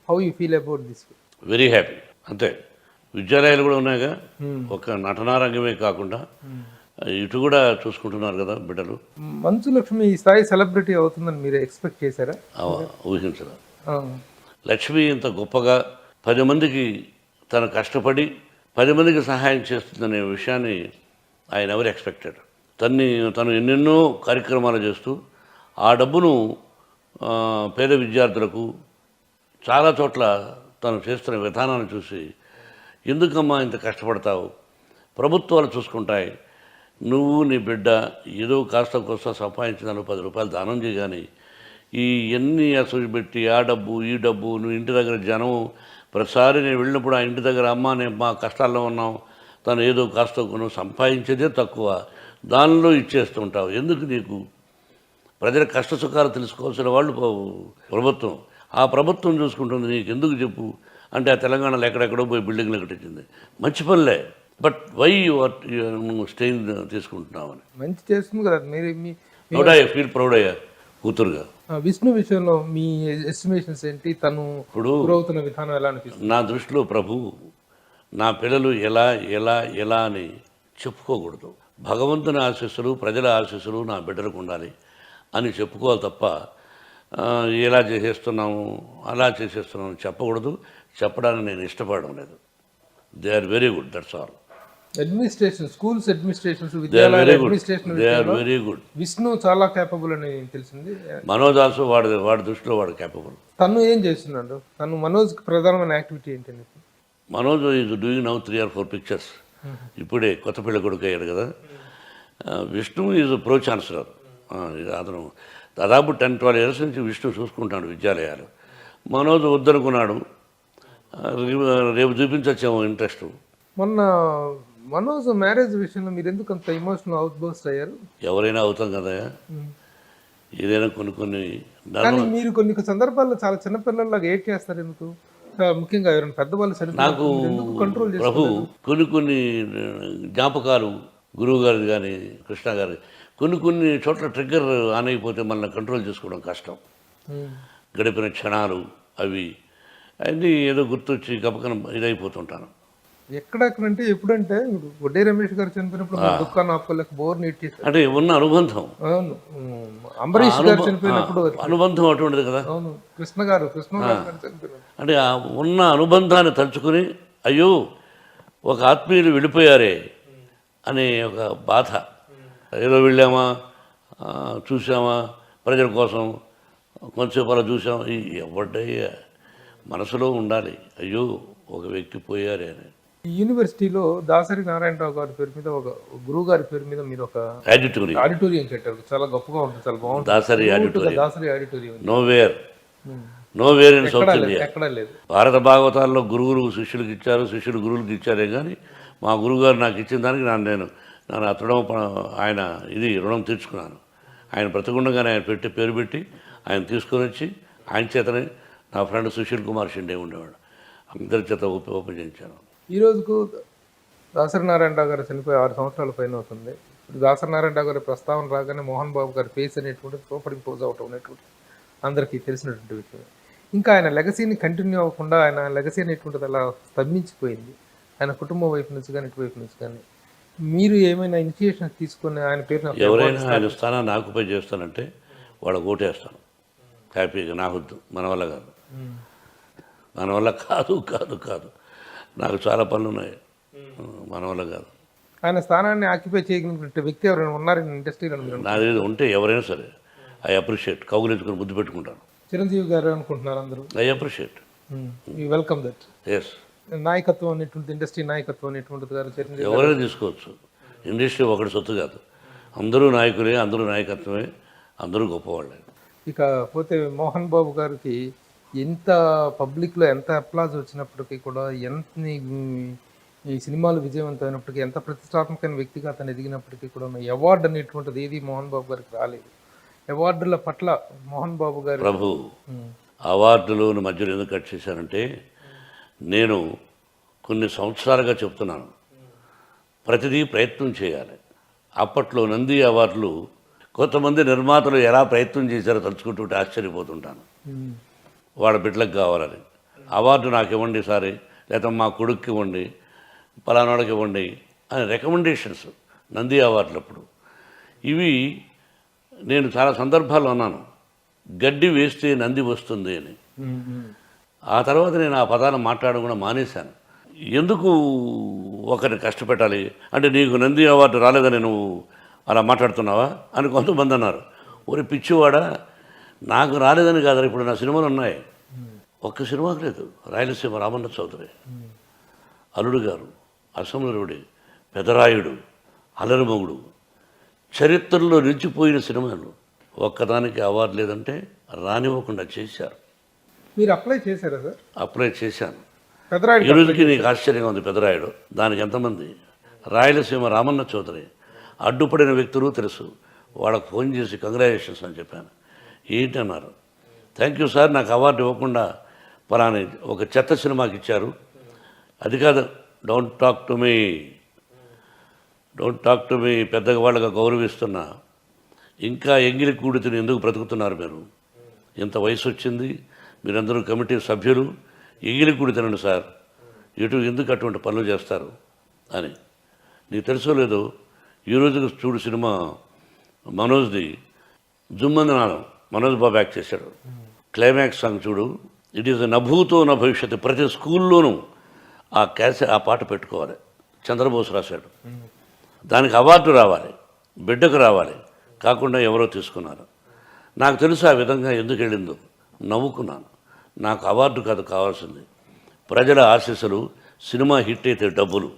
how you feel about this? Very happy. అంతే. విద్యాలయాలు కూడా ఉన్నాయిగా. ఒక నటనారంగమే కాకుండా ఇటు కూడా చూసుకుంటున్నారు కదా బిడ్డలు. మంచు లక్ష్మి ఈ స్థాయి సెలబ్రిటీ అవుతుందని మీరు ఎక్స్పెక్ట్ చేశారా? ఊహించరా. లక్ష్మి ఇంత గొప్పగా 10 మందికి తను కష్టపడి 10 మందికి సహాయం చేస్తుందనే విషయాన్ని ఆయన ఎవరు ఎక్స్పెక్టెడ్. తను ఎన్నెన్నో కార్యక్రమాలు చేస్తూ ఆ డబ్బును పేద విద్యార్థులకు చాలా చోట్ల తను చేస్తున్న విధానాన్ని చూసి, ఎందుకమ్మా ఇంత కష్టపడతావు, ప్రభుత్వాలు చూసుకుంటాయి, నువ్వు నీ బిడ్డ ఏదో కాస్త కోస్త సంపాదించిన 10 రూపాయలు దానం చేయగాని ఈ ఎన్ని అసలు పెట్టి ఆ డబ్బు ఈ డబ్బు, నువ్వు ఇంటి దగ్గర జనం ప్రతిసారి నేను వెళ్ళినప్పుడు ఆ ఇంటి దగ్గర అమ్మ నేను మా కష్టాల్లో ఉన్నాం, తను ఏదో కాస్త నువ్వు సంపాదించేదే తక్కువ, దానిలో ఇచ్చేస్తుంటావు. ఎందుకు? నీకు ప్రజల కష్ట సుఖాలు తెలుసుకోవాల్సిన వాళ్ళు ప్రభుత్వం, ఆ ప్రభుత్వం చూసుకుంటుంది, నీకు ఎందుకు చెప్పు అంటే ఆ తెలంగాణలో ఎక్కడెక్కడో పోయి బిల్డింగ్లు కట్టించింది. మంచి పనులే, బట్ వై స్టెయిన్ తీసుకుంటున్నామని. మంచి చేస్తుంది కదా మీరు. ప్రౌడ్ అయ్యా, ఫీల్ ప్రౌడ్ అయ్యా కూతురుగా. విష్ణు విషయంలో మీ ఎస్టిమేషన్స్ ఏంటి? తను ఇప్పుడు అవుతున్న విధానం ఎలా అనిపిస్తుంది? నా దృష్టిలో ప్రభు, నా పిల్లలు ఎలా ఎలా ఎలా అని చెప్పుకోకూడదు. భగవంతుని ఆశీస్సులు, ప్రజల ఆశీస్సులు నా బిడ్డలకు ఉండాలి అని చెప్పుకోవాలి తప్ప ఎలా చేసేస్తున్నాము అలా చేసేస్తున్నాము చెప్పకూడదు. చెప్పడానికి నేను ఇష్టపడడం లేదు. They are very good, that's all. Administration, schools administrations, విద్యాలయాల అడ్మినిస్ట్రేషన్ వెరీ గుడ్. విష్ణు చాలా కేపబుల్ అని తెలిసింది. మనోజ్ ఆల్సో వాడి దృష్టిలో వాడు కేపబుల్. తను ఏం చేస్తున్నాడు? తను మనోజ్కి ప్రధానమైన యాక్టివిటీ ఏంటండి? Manoj is doing now 3 or 4 pictures. ఇప్పుడే కొత్త పిల్ల కొడుకు అయ్యాడు కదా. Vishnu is pro chancellor. అతను దాదాపు 10-12 years నుంచి విష్ణు చూసుకుంటాడు విద్యాలయాలు. మనోజ్ వద్దనుకున్నాడు. రేపు చూపించచ్చేమో ఇంట్రెస్ట్. మొన్న మనోజ్ మ్యారేజ్ విషయంలో మీరు ఎందుకు అంత ఎమోషనల్ అవుట్ బర్స్ట్ అయ్యారు? ఎవరైనా అవుతాం కదా, ఏదైనా కొన్ని కానీ మీరు కొన్ని సందర్భాల్లో చాలా చిన్నపిల్లల్లాగా ఏడ్ చేస్తారు ఎందుకు? ముఖ్యంగా ఎవరైనా పెద్దవాళ్ళు నాకు కంట్రోల్ ప్రభు కొన్ని జ్ఞాపకాలు గురువు గారిది కానీ కృష్ణ గారి కొన్ని చోట్ల ట్రిగ్గర్ ఆన్ అయిపోతే మనల్ని కంట్రోల్ చేసుకోవడం కష్టం. గడిపిన క్షణాలు అవి అన్నీ ఏదో గుర్తొచ్చి గబకన ఇదైపోతుంటాను. ఎక్కడెక్కడంటే ఎప్పుడంటే వడ్డే రమేష్ గారు చనిపోయినప్పుడు దుఃఖాన్ని ఆపుకోలేక బోర్ నీట్ చేశారు. అంటే ఉన్న అనుబంధం. అవును. అంబరీష్ గారు చనిపోయినప్పుడు అనుబంధం అటువంటిది కదా. అవును. కృష్ణ గారు చనిపోయినారు. అంటే ఆ ఉన్న అనుబంధాన్ని తలుచుకుని అయ్యో ఒక ఆత్మీయులు వెళ్ళిపోయారే అనే ఒక బాధ. ఏదో వెళ్ళామా, చూసామా, ప్రజల కోసం కొంచెంసేపు అలా చూసాం, ఎవడ్డయ్యా మనసులో ఉండాలి, అయ్యో ఒక వ్యక్తి పోయారే అని. యూనివర్సిటీలో దాసరి నారాయణరావు గారి పేరు మీద, ఒక గురువు గారి పేరు మీద మీరు ఒక ఆడిటోరియం కట్టారు. చాలా గొప్పగా ఉంటుంది, చాలా బాగుంటుంది. Dasari auditorium nowhere in south India ఎక్కడా లేదు. భారత భాగవతాల్లో గురువులు శిష్యులకు ఇచ్చారు, శిష్యులు గురువులకు ఇచ్చారే కానీ మా గురువుగారు నాకు ఇచ్చిన దానికి నేను ఆయన రుణం తీర్చుకున్నాను. ఆయన బ్రతకుండగానే ఆయన పేరు పెట్టి ఆయన తీసుకొని వచ్చి ఆయన చేతనే నా ఫ్రెండ్ సుశీల్ కుమార్ షిండే ఉండేవాడు, అందరి చేత ఓపెన్ చేయించాను. ఈ రోజుకు దాసరి నారాయణరావు గారు చనిపోయి 6 సంవత్సరాల పైన అవుతుంది. ఇప్పుడు దాసరి నారాయణరావు గారి ప్రస్తావన రాగానే మోహన్ బాబు గారి ఫేస్ అనేటువంటి సూపర్ ఇంపోజ్ అవటం అనేటువంటి అందరికీ తెలిసినటువంటి విషయం. ఇంకా ఆయన లెగసీని కంటిన్యూ అవ్వకుండా ఆయన లెగసీ అనేటువంటిది అలా స్తంభించిపోయింది. ఆయన కుటుంబం వైపు నుంచి కానీ ఇటువైపు నుంచి కానీ మీరు ఏమైనా ఇనిషియేషన్స్ తీసుకొని ఆయన పేరు ఎవరైనా ఆయన స్థానాన్ని ఆక్యుపై చేస్తానంటే వాళ్ళకి ఓటేస్తాను హ్యాపీగా. నా వద్దు, మన వల్ల కాదు, మన వల్ల కాదు కాదు కాదు నాకు చాలా పనులు ఉన్నాయి, మన వల్ల కాదు. ఆయన స్థానాన్ని ఆక్యుపై చేయగలిగిన వ్యక్తి ఎవరైనా ఉన్నారు ఇండస్ట్రీలో? నాది ఉంటే ఎవరైనా సరే ఐ అప్రిషియేట్, కౌగులించుకొని ముద్దు పెట్టుకుంటాను. చిరంజీవి గారు అనుకుంటున్నారు అందరూ. I appreciate, you welcome that. Yes, నాయకత్వం అనేటువంటి ఇండస్ట్రీ నాయకత్వం అనేటువంటిది గారు చిరంజీవి ఎవరైనా తీసుకోవచ్చు. ఇండస్ట్రీ ఒకటి సొత్తు కాదు, అందరూ నాయకులే, అందరూ నాయకత్వమే, అందరూ గొప్పవాళ్ళే. ఇక పోతే మోహన్ బాబు గారికి ఎంత పబ్లిక్లో ఎంత అప్లాజ్ వచ్చినప్పటికీ కూడా, ఎంత ఈ సినిమాలు విజయవంతమైనప్పటికీ, ఎంత ప్రతిష్టాత్మకమైన వ్యక్తిగా అతను ఎదిగినప్పటికీ కూడా అవార్డు అనేటువంటిది ఏది మోహన్ బాబు గారికి రాలేదు. అవార్డుల పట్ల మోహన్ బాబు గారు ప్రభు అవార్డులు మధ్యలో ఎందుకు కట్ చేశానంటే, నేను కొన్ని సంవత్సరాలుగా చెప్తున్నాను ప్రతిదీ ప్రయత్నం చేయాలి. అప్పట్లో నంది అవార్డులు కొంతమంది నిర్మాతలు ఎలా ప్రయత్నం చేశారో తలుచుకుంటుంటే ఆశ్చర్యపోతుంటాను. వాళ్ళ బిడ్డలకు కావాలని అవార్డు నాకు ఇవ్వండి సారి, లేదా మా కొడుక్కి ఇవ్వండి, పలానాడికి ఇవ్వండి అని రికమెండేషన్స్ నంది అవార్డులప్పుడు. ఇవి నేను చాలా సందర్భాల్లో అన్నాను, గడ్డి వేస్తే నంది వస్తుంది అని. ఆ తర్వాత నేను ఆ పదాలను మాట్లాడడం కూడా మానేశాను. ఎందుకు ఒకరిని కష్టపెట్టాలి అంటే, నీకు నంది అవార్డు రాలేదని నువ్వు అలా మాట్లాడుతున్నావా అని కొంతమంది అన్నారు. ఒరి పిచ్చివాడా, నాకు రాలేదని కాదు, ఇప్పుడు నా సినిమాలు ఉన్నాయి. ఒక్క సినిమాకు లేదు. రాయలసీమ రామన్న చౌదరి, అల్లుడు గారు, అసమరుడి, పెదరాయుడు, అలరిమొగుడు, చరిత్రలో నిలిచిపోయిన సినిమాలు. ఒక్కదానికి అవార్డు లేదంటే రానివ్వకుండా చేశారు. మీరు అప్లై చేశారా సార్? అప్లై చేశాను. పెదరాయుడు ఈ రోజుకి నీకు ఆశ్చర్యంగా ఉంది. పెదరాయుడు దానికి ఎంతమంది, రాయలసీమ రామన్న చౌదరి అడ్డుపడిన వ్యక్తులు తెలుసు. వాళ్ళకు ఫోన్ చేసి కంగ్రాచులేషన్స్ అని చెప్పాను. ఏంటి అన్నారు, థ్యాంక్ యూ సార్, నాకు అవార్డు ఇవ్వకుండా పలాని ఒక చెత్త సినిమాకి ఇచ్చారు. అది కాదు, డోంట్ టాక్ టు మీ పెద్దగా వాళ్ళగా గౌరవిస్తున్నా. ఇంకా ఎంగిలి కూడితిని ఎందుకు బ్రతుకుతున్నారు మీరు? ఇంత వయసు వచ్చింది, మీరందరూ కమిటీ సభ్యులు, ఎంగిలి కూడితినండి సార్, ఎందుకు అటువంటి పనులు చేస్తారు అని. నీకు తెలుసో లేదో, ఈ రోజుకి చూడు సినిమా మనోజ్ది జుమ్మందనాలం, మనోజ్ బాబు యాక్ట్ చేశాడు. క్లైమాక్స్ సాంగ్ చూడు, ఇట్ ఈస్ నభూతో నా భవిష్యత్తు. ప్రతి స్కూల్లోనూ ఆ పాట పెట్టుకోవాలి. చంద్రబోస్ రాశాడు. దానికి అవార్డు రావాలి, బిడ్డకు రావాలి, కాకుండా ఎవరో తీసుకున్నారు. నాకు తెలుసు ఆ విధంగా ఎందుకు వెళ్ళిందో. నవ్వుకున్నాను. నాకు అవార్డు కాదు కావాల్సింది, ప్రజల ఆశీస్సులు. సినిమా హిట్ అయితే డబ్బులు,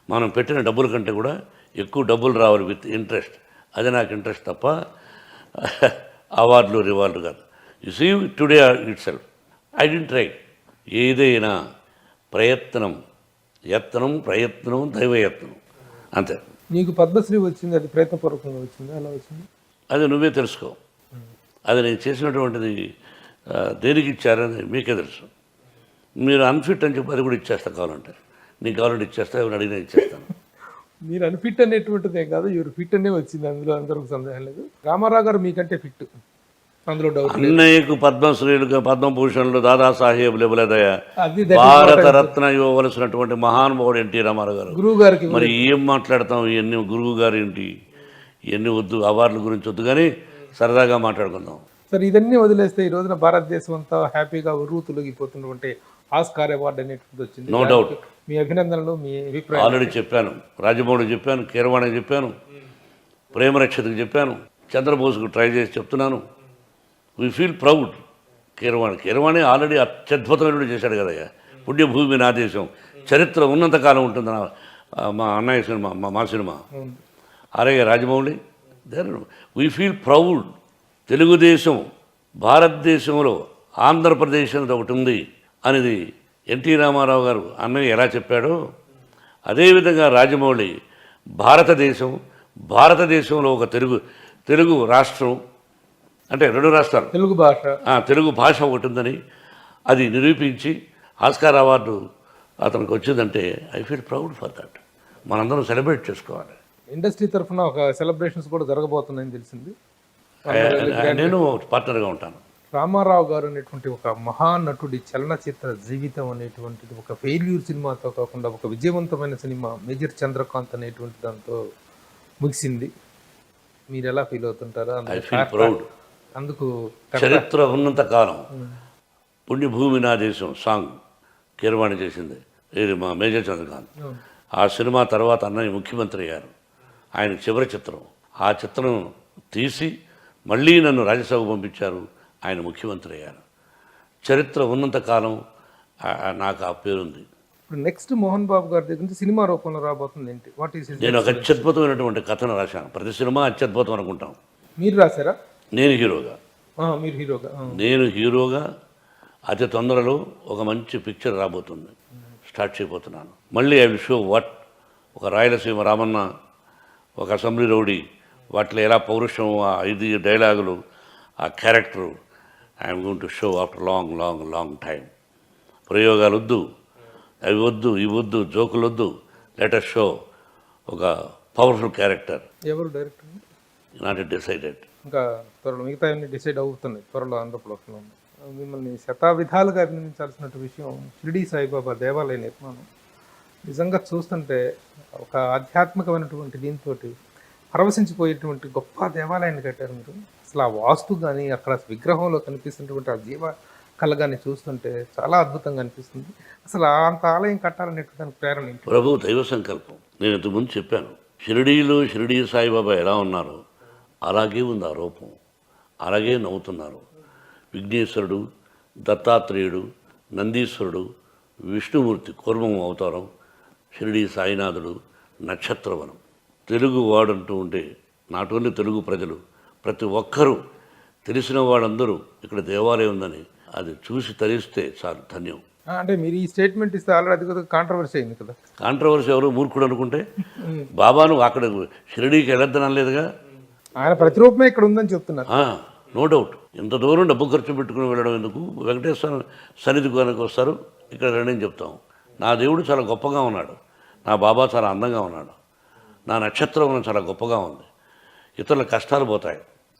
మనం పెట్టిన డబ్బుల కంటే కూడా ఎక్కువ డబ్బులు రావాలి విత్ ఇంట్రెస్ట్. అది నాకు ఇంట్రెస్ట్ తప్ప అవార్డులు రివార్డు కాదు. You see today itself I didn't try. ఏదైనా ప్రయత్నం, ప్రయత్నం దైవయత్నం అంతే. నీకు పద్మశ్రీ వచ్చింది, అది ప్రయత్నపూర్వకంగా వచ్చింది, అలా వచ్చింది? అది నువ్వే తెలుసుకో. అది నేను చేసినటువంటిది దేనికి ఇచ్చారని మీకే తెలుసు. మీరు అన్ఫిట్ అని చెప్పి అది కూడా ఇచ్చేస్తా, కావాలంటే నీకు కావాలంటే ఇచ్చేస్తా, ఎవరు అడిగినా ఇచ్చేస్తాను. మీరు అన్ఫిట్ అనేటువంటిదే కాదు, ఎవరు ఫిట్ అనే వచ్చింది, అందులో అందరికి సందేహం లేదు. రామారావు గారు మీకంటే ఫిట్, అందులో డౌట్. అన్నయ్యకు పద్మశ్రీలుగా, పద్మభూషణులు, దాదాసాహెబ్ ఇవ్వలేదయా, భారతరత్న ఇవ్వవలసినటువంటి మహానుభావుడు ఎన్టీ రామారావు గారు. గురువు గారికి మరి ఏం మాట్లాడతాం, ఇవన్నీ గురువు గారు ఏంటి, ఇవన్నీ వద్దు, అవార్డుల గురించి వద్దు, కానీ సరదాగా మాట్లాడుకుందాం. సరే, ఇదన్నీ వదిలేస్తే ఈ రోజున భారతదేశం అంతా హ్యాపీగా ఉరుతొలగిపోతున్నటువంటి ఆస్కార్ అవార్డు అనేటువంటిది వచ్చింది. No doubt. మీ అభినందనలు, మీ అభిప్రాయం? ఆల్రెడీ చెప్పాను, రాజమౌళి చెప్పాను, కీరవాణి చెప్పాను, ప్రేమరక్షతకు చెప్పాను, చంద్రబోస్కు ట్రై చేసి చెప్తున్నాను. We feel proud. Keeravani already అత్యద్భుతమైన చేశాడు కదయ్యా. పుణ్యభూమి నా దేశం చరిత్ర ఉన్నంతకాలం ఉంటుంది మా అన్నయ్య సినిమా, మా సినిమా. అలాగే Rajamouli, we feel proud. Telugu Desam భారతదేశంలో ఆంధ్రప్రదేశ్ అనేది ఒకటి ఉంది అనేది ఎన్టీ రామారావు గారు అన్నయ్య ఎలా చెప్పాడో అదేవిధంగా రాజమౌళి భారతదేశంలో ఒక తెలుగు రాష్ట్రం, అంటే 2 రాష్ట్రాలు, తెలుగు భాష, తెలుగు భాష ఒకటి ఉందని అది నిరూపించి ఆస్కార్ అవార్డు అతనికి వచ్చిందంటే I feel proud for that. మనందరం సెలబ్రేట్ చేసుకోవాలి. ఇండస్ట్రీ తరఫున ఒక సెలబ్రేషన్స్ కూడా జరగబోతున్నాయని తెలిసింది. నేను పార్ట్నర్గా ఉంటాను. రామారావు గారు అనేటువంటి ఒక మహానటుడి చలనచిత్ర జీవితం అనేటువంటిది ఒక ఫెయిల్యూర్ సినిమాతో కాకుండా ఒక విజయవంతమైన సినిమా మేజర్ చంద్రకాంత్ అనేటువంటి దాంతో ముగిసింది. మీరు ఎలా ఫీల్ అవుతుంటారు? I feel proud. అందుకు చరిత్ర ఉన్నంత కాలం పుణ్యభూమి నా దేశం సాంగ్ కీరవాణి చేసింది ఇది మా మేజర్ చంద్రకాంత్. ఆ సినిమా తర్వాత అన్నయ్య ముఖ్యమంత్రి అయ్యారు. ఆయన చివరి చిత్రం. ఆ చిత్రం తీసి మళ్ళీ నన్ను రాజ్యసభకు పంపించారు. ఆయన ముఖ్యమంత్రి అయ్యారు. చరిత్ర ఉన్నంత కాలం నాకు ఆ పేరుంది. ఇప్పుడు నెక్స్ట్ మోహన్ బాబు గారి దగ్గర నుంచి సినిమా రూపంలో రాబోతుంది ఏంటి? What is? నేను ఒక అత్యద్భుతమైనటువంటి కథను రాశాను. ప్రతి సినిమా అత్యద్భుతం అనుకుంటాం. మీరు రాశారా? నేను హీరోగా. మీరు హీరోగా? నేను హీరోగా అతి తొందరలో ఒక మంచి పిక్చర్ రాబోతుంది. స్టార్ట్ చేయబోతున్నాను. మళ్ళీ ఐ విల్ షో వాట్ ఒక రాయలసీమ రామన్న, ఒక అసెంబ్లీ రౌడీ, వాటిలో ఎలా పౌరుషం, ఇది డైలాగులు, ఆ character I'm going to show after long long long time. ప్రయోగాలు వద్దు, అవి వద్దు, ఇవి వద్దు, జోకులు వద్దు. లెట్ us షో ఒక పవర్ఫుల్ క్యారెక్టర్. ఎవరు డైరెక్టర్? Not decided. ఇంకా త్వరలో మిగతా అన్ని డిసైడ్ అవుతున్నాయి. త్వరలో ఆంధ్రప్రదేశ్లో మిమ్మల్ని శతావిధాలుగా అభినందించాల్సిన విషయం షిరిడీ సాయిబాబా దేవాలయ నిర్మాణం. నిజంగా చూస్తుంటే ఒక ఆధ్యాత్మికమైనటువంటి దీంతో పరవశించిపోయేటువంటి గొప్ప దేవాలయాన్ని కట్టారు మీరు. అసలు ఆ వాస్తు కానీ అక్కడ విగ్రహంలో కనిపిస్తున్నటువంటి ఆ జీవ కళ కానీ చూస్తుంటే చాలా అద్భుతంగా అనిపిస్తుంది. అసలు అంత ఆలయం కట్టాలనేటువంటి దానికి ప్రేరణ ఏంటి? ప్రభు దైవ సంకల్పం. నేను ఇంతకుముందు చెప్పాను, షిరిడీలో షిరిడీ సాయిబాబా ఎలా ఉన్నారో అలాగే ఉంది ఆ రూపం. అలాగే నవ్వుతున్నారు. విఘ్నేశ్వరుడు, దత్తాత్రేయుడు, నందీశ్వరుడు, విష్ణుమూర్తి కూర్మం అవతారం, షిరిడీ సాయినాథుడు, నక్షత్రవనం. తెలుగు వాడంటూ ఉంటే నాట్ ఓన్లీ తెలుగు ప్రజలు, ప్రతి ఒక్కరూ తెలిసిన వాళ్ళందరూ ఇక్కడ దేవాలయం ఉందని అది చూసి తరిస్తే చాలు ధన్యం. అంటే మీరు ఈ స్టేట్మెంట్ ఇస్తే ఆల్రెడీ అది కదా కాంట్రవర్సీ అయింది కదా. కాంట్రవర్సీ ఎవరు మూర్ఖుడు అనుకుంటే బాబాను అక్కడ షిరిడీకి వెళ్ళొద్దనలేదుగా. ఆయన ప్రతిరూపమే ఇక్కడ ఉందని చెప్తున్నారు. No doubt. ఇంత దూరం డబ్బు ఖర్చు పెట్టుకుని వెళ్ళడం ఎందుకు? వెంకటేశ్వర సన్నిధికి కనుక వస్తారు, ఇక్కడ రండి అని చెప్తాం. నా దేవుడు చాలా గొప్పగా ఉన్నాడు, నా బాబా చాలా అందంగా ఉన్నాడు, నా నక్షత్రం చాలా గొప్పగా ఉంది, ఇతరుల కష్టాలు పోతాయి,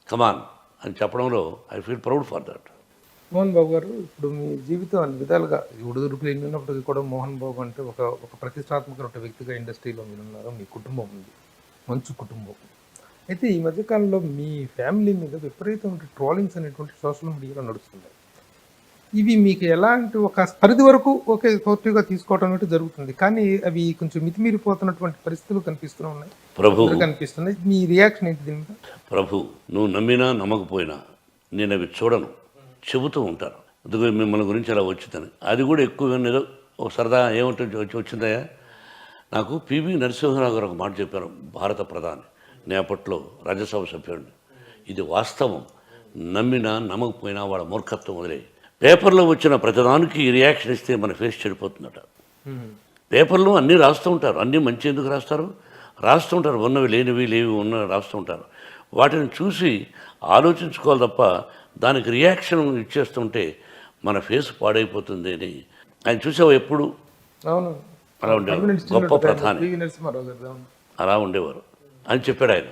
కమాన్ అని చెప్పడంలో I feel proud for that. Mohan Babu గారు, ఇప్పుడు మీ జీవితం అన్ని విధాలుగా ఉడుదురుకులు ఎన్ని ఉన్నప్పటికీ కూడా మోహన్ బాబు అంటే ఒక ప్రతిష్టాత్మక వ్యక్తిగా ఇండస్ట్రీలో మీరు ఉన్నారు. మీ కుటుంబం ఉంది, మంచు కుటుంబం. అయితే ఈ మధ్యకాలంలో మీ ఫ్యామిలీ మీద విపరీతమైన ట్రోలింగ్స్ అనేటువంటి సోషల్ మీడియాలో నడుస్తున్నాయి. ఇవి మీకు ఎలాంటి ఒక పరిధి వరకు ఓకే పాజిటివ్గా తీసుకోవడం అనేది జరుగుతుంది, కానీ అవి కొంచెం మితిమీరిపోతున్నటువంటి పరిస్థితులు కనిపిస్తూ ఉన్నాయి, ప్రభు కనిపిస్తున్నాయి. మీ రియాక్షన్ ఏంటి దీని మీద? ప్రభు, నువ్వు నమ్మినా నమ్మకపోయినా నేను అవి చూడను, చెబుతూ ఉంటాను. అందుకే మిమ్మల్ని గురించి అలా వచ్చిందని. అది కూడా ఎక్కువగా ఏదో ఒక సరదా ఏమంటుంది వచ్చిందయ్యా. నాకు పివి నరసింహరావు గారు ఒక మాట చెప్పారు, భారత ప్రధాని. నేను అప్పట్లో రాజ్యసభ సభ్యుడిని. ఇది వాస్తవం. నమ్మినా నమ్మకపోయినా వాళ్ళ మూర్ఖత్వం వదిలే. పేపర్లో వచ్చిన ప్రతిదానికి రియాక్షన్ ఇస్తే మన ఫేస్ చెడిపోతుందట. పేపర్లో అన్నీ రాస్తూ ఉంటారు, అన్నీ మంచి ఎందుకు రాస్తారు? రాస్తూ ఉంటారు, ఉన్నవి లేనివి లేవి ఉన్నవి రాస్తూ ఉంటారు. వాటిని చూసి ఆలోచించుకోవాలి తప్ప దానికి రియాక్షన్ ఇచ్చేస్తుంటే మన ఫేస్ పాడైపోతుంది అని ఆయన చూసావు ఎప్పుడు. అవును, అలా ఉండేవారు గొప్ప ప్రధాని, అలా ఉండేవారు అని చెప్పాడు ఆయన.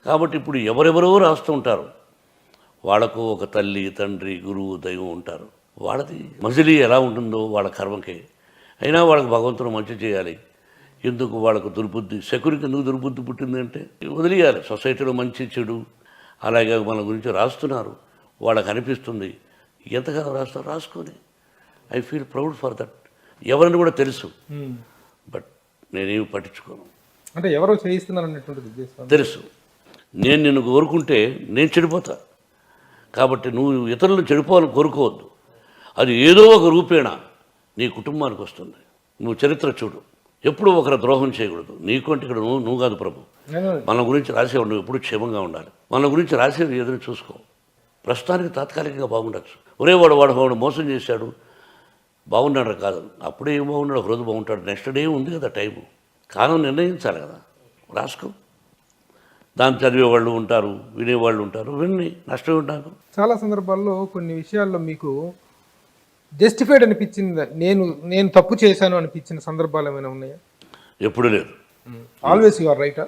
కాబట్టి ఇప్పుడు ఎవరెవరో రాస్తూ ఉంటారు. వాళ్ళకు ఒక తల్లి, తండ్రి, గురువు, దైవం ఉంటారు. వాళ్ళది మజిలీ ఎలా ఉంటుందో వాళ్ళ కర్మకే. అయినా వాళ్ళకు భగవంతుడు మంచి చేయాలి. ఎందుకు వాళ్ళకు దుర్బుద్ధి? సెక్యూరికి ఎందుకు దుర్బుద్ధి పుట్టింది అంటే వదిలేయాలి. సొసైటీలో మంచి చెడు అలాగే మన గురించి రాస్తున్నారు, వాళ్ళకు అనిపిస్తుంది. ఎంతగానో రాస్తారు, రాసుకొని I feel proud for that. ఎవరిని కూడా తెలుసు, బట్ నేనేమి పట్టించుకోను. అంటే ఎవరో చేయిస్తున్నారు అనేటువంటిది ఉద్దేశం తెలుసు. నేను నిన్ను కోరుకుంటే నేను చెడిపోతా. కాబట్టి నువ్వు ఇతరులను చెడిపోవాలని కోరుకోవద్దు. అది ఏదో ఒక రూపేణ నీ కుటుంబానికి వస్తుంది. నువ్వు చరిత్ర చూడు, ఎప్పుడు ఒకరు ద్రోహం చేయకూడదు. నీకు అంటే ఇక్కడ నువ్వు కాదు ప్రభు. మన గురించి రాసేవాడు నువ్వు ఎప్పుడు క్షేమంగా ఉండాలి. మన గురించి రాసేది ఏదైనా చూసుకో. ప్రస్తుతానికి తాత్కాలికంగా బాగుండొచ్చు. వాడు మోసం చేశాడు బాగున్నాడు కాదు, అప్పుడే ఏం బాగున్నాడు, ఒక రోజు బాగుంటాడు, నెక్స్ట్ డే ఉంది కదా టైము. కాలం నిర్ణయించాలి కదా, రాసుకో. దాన్ని చదివేవాళ్ళు ఉంటారు, వినేవాళ్ళు ఉంటారు, విని నష్టం ఉంటాను. చాలా సందర్భాల్లో కొన్ని విషయాల్లో మీకు జస్టిఫైడ్ అనిపించింది, నేను తప్పు చేశాను అనిపించిన సందర్భాలు ఏమైనా ఉన్నాయా? ఎప్పుడు లేదు. Always you are right.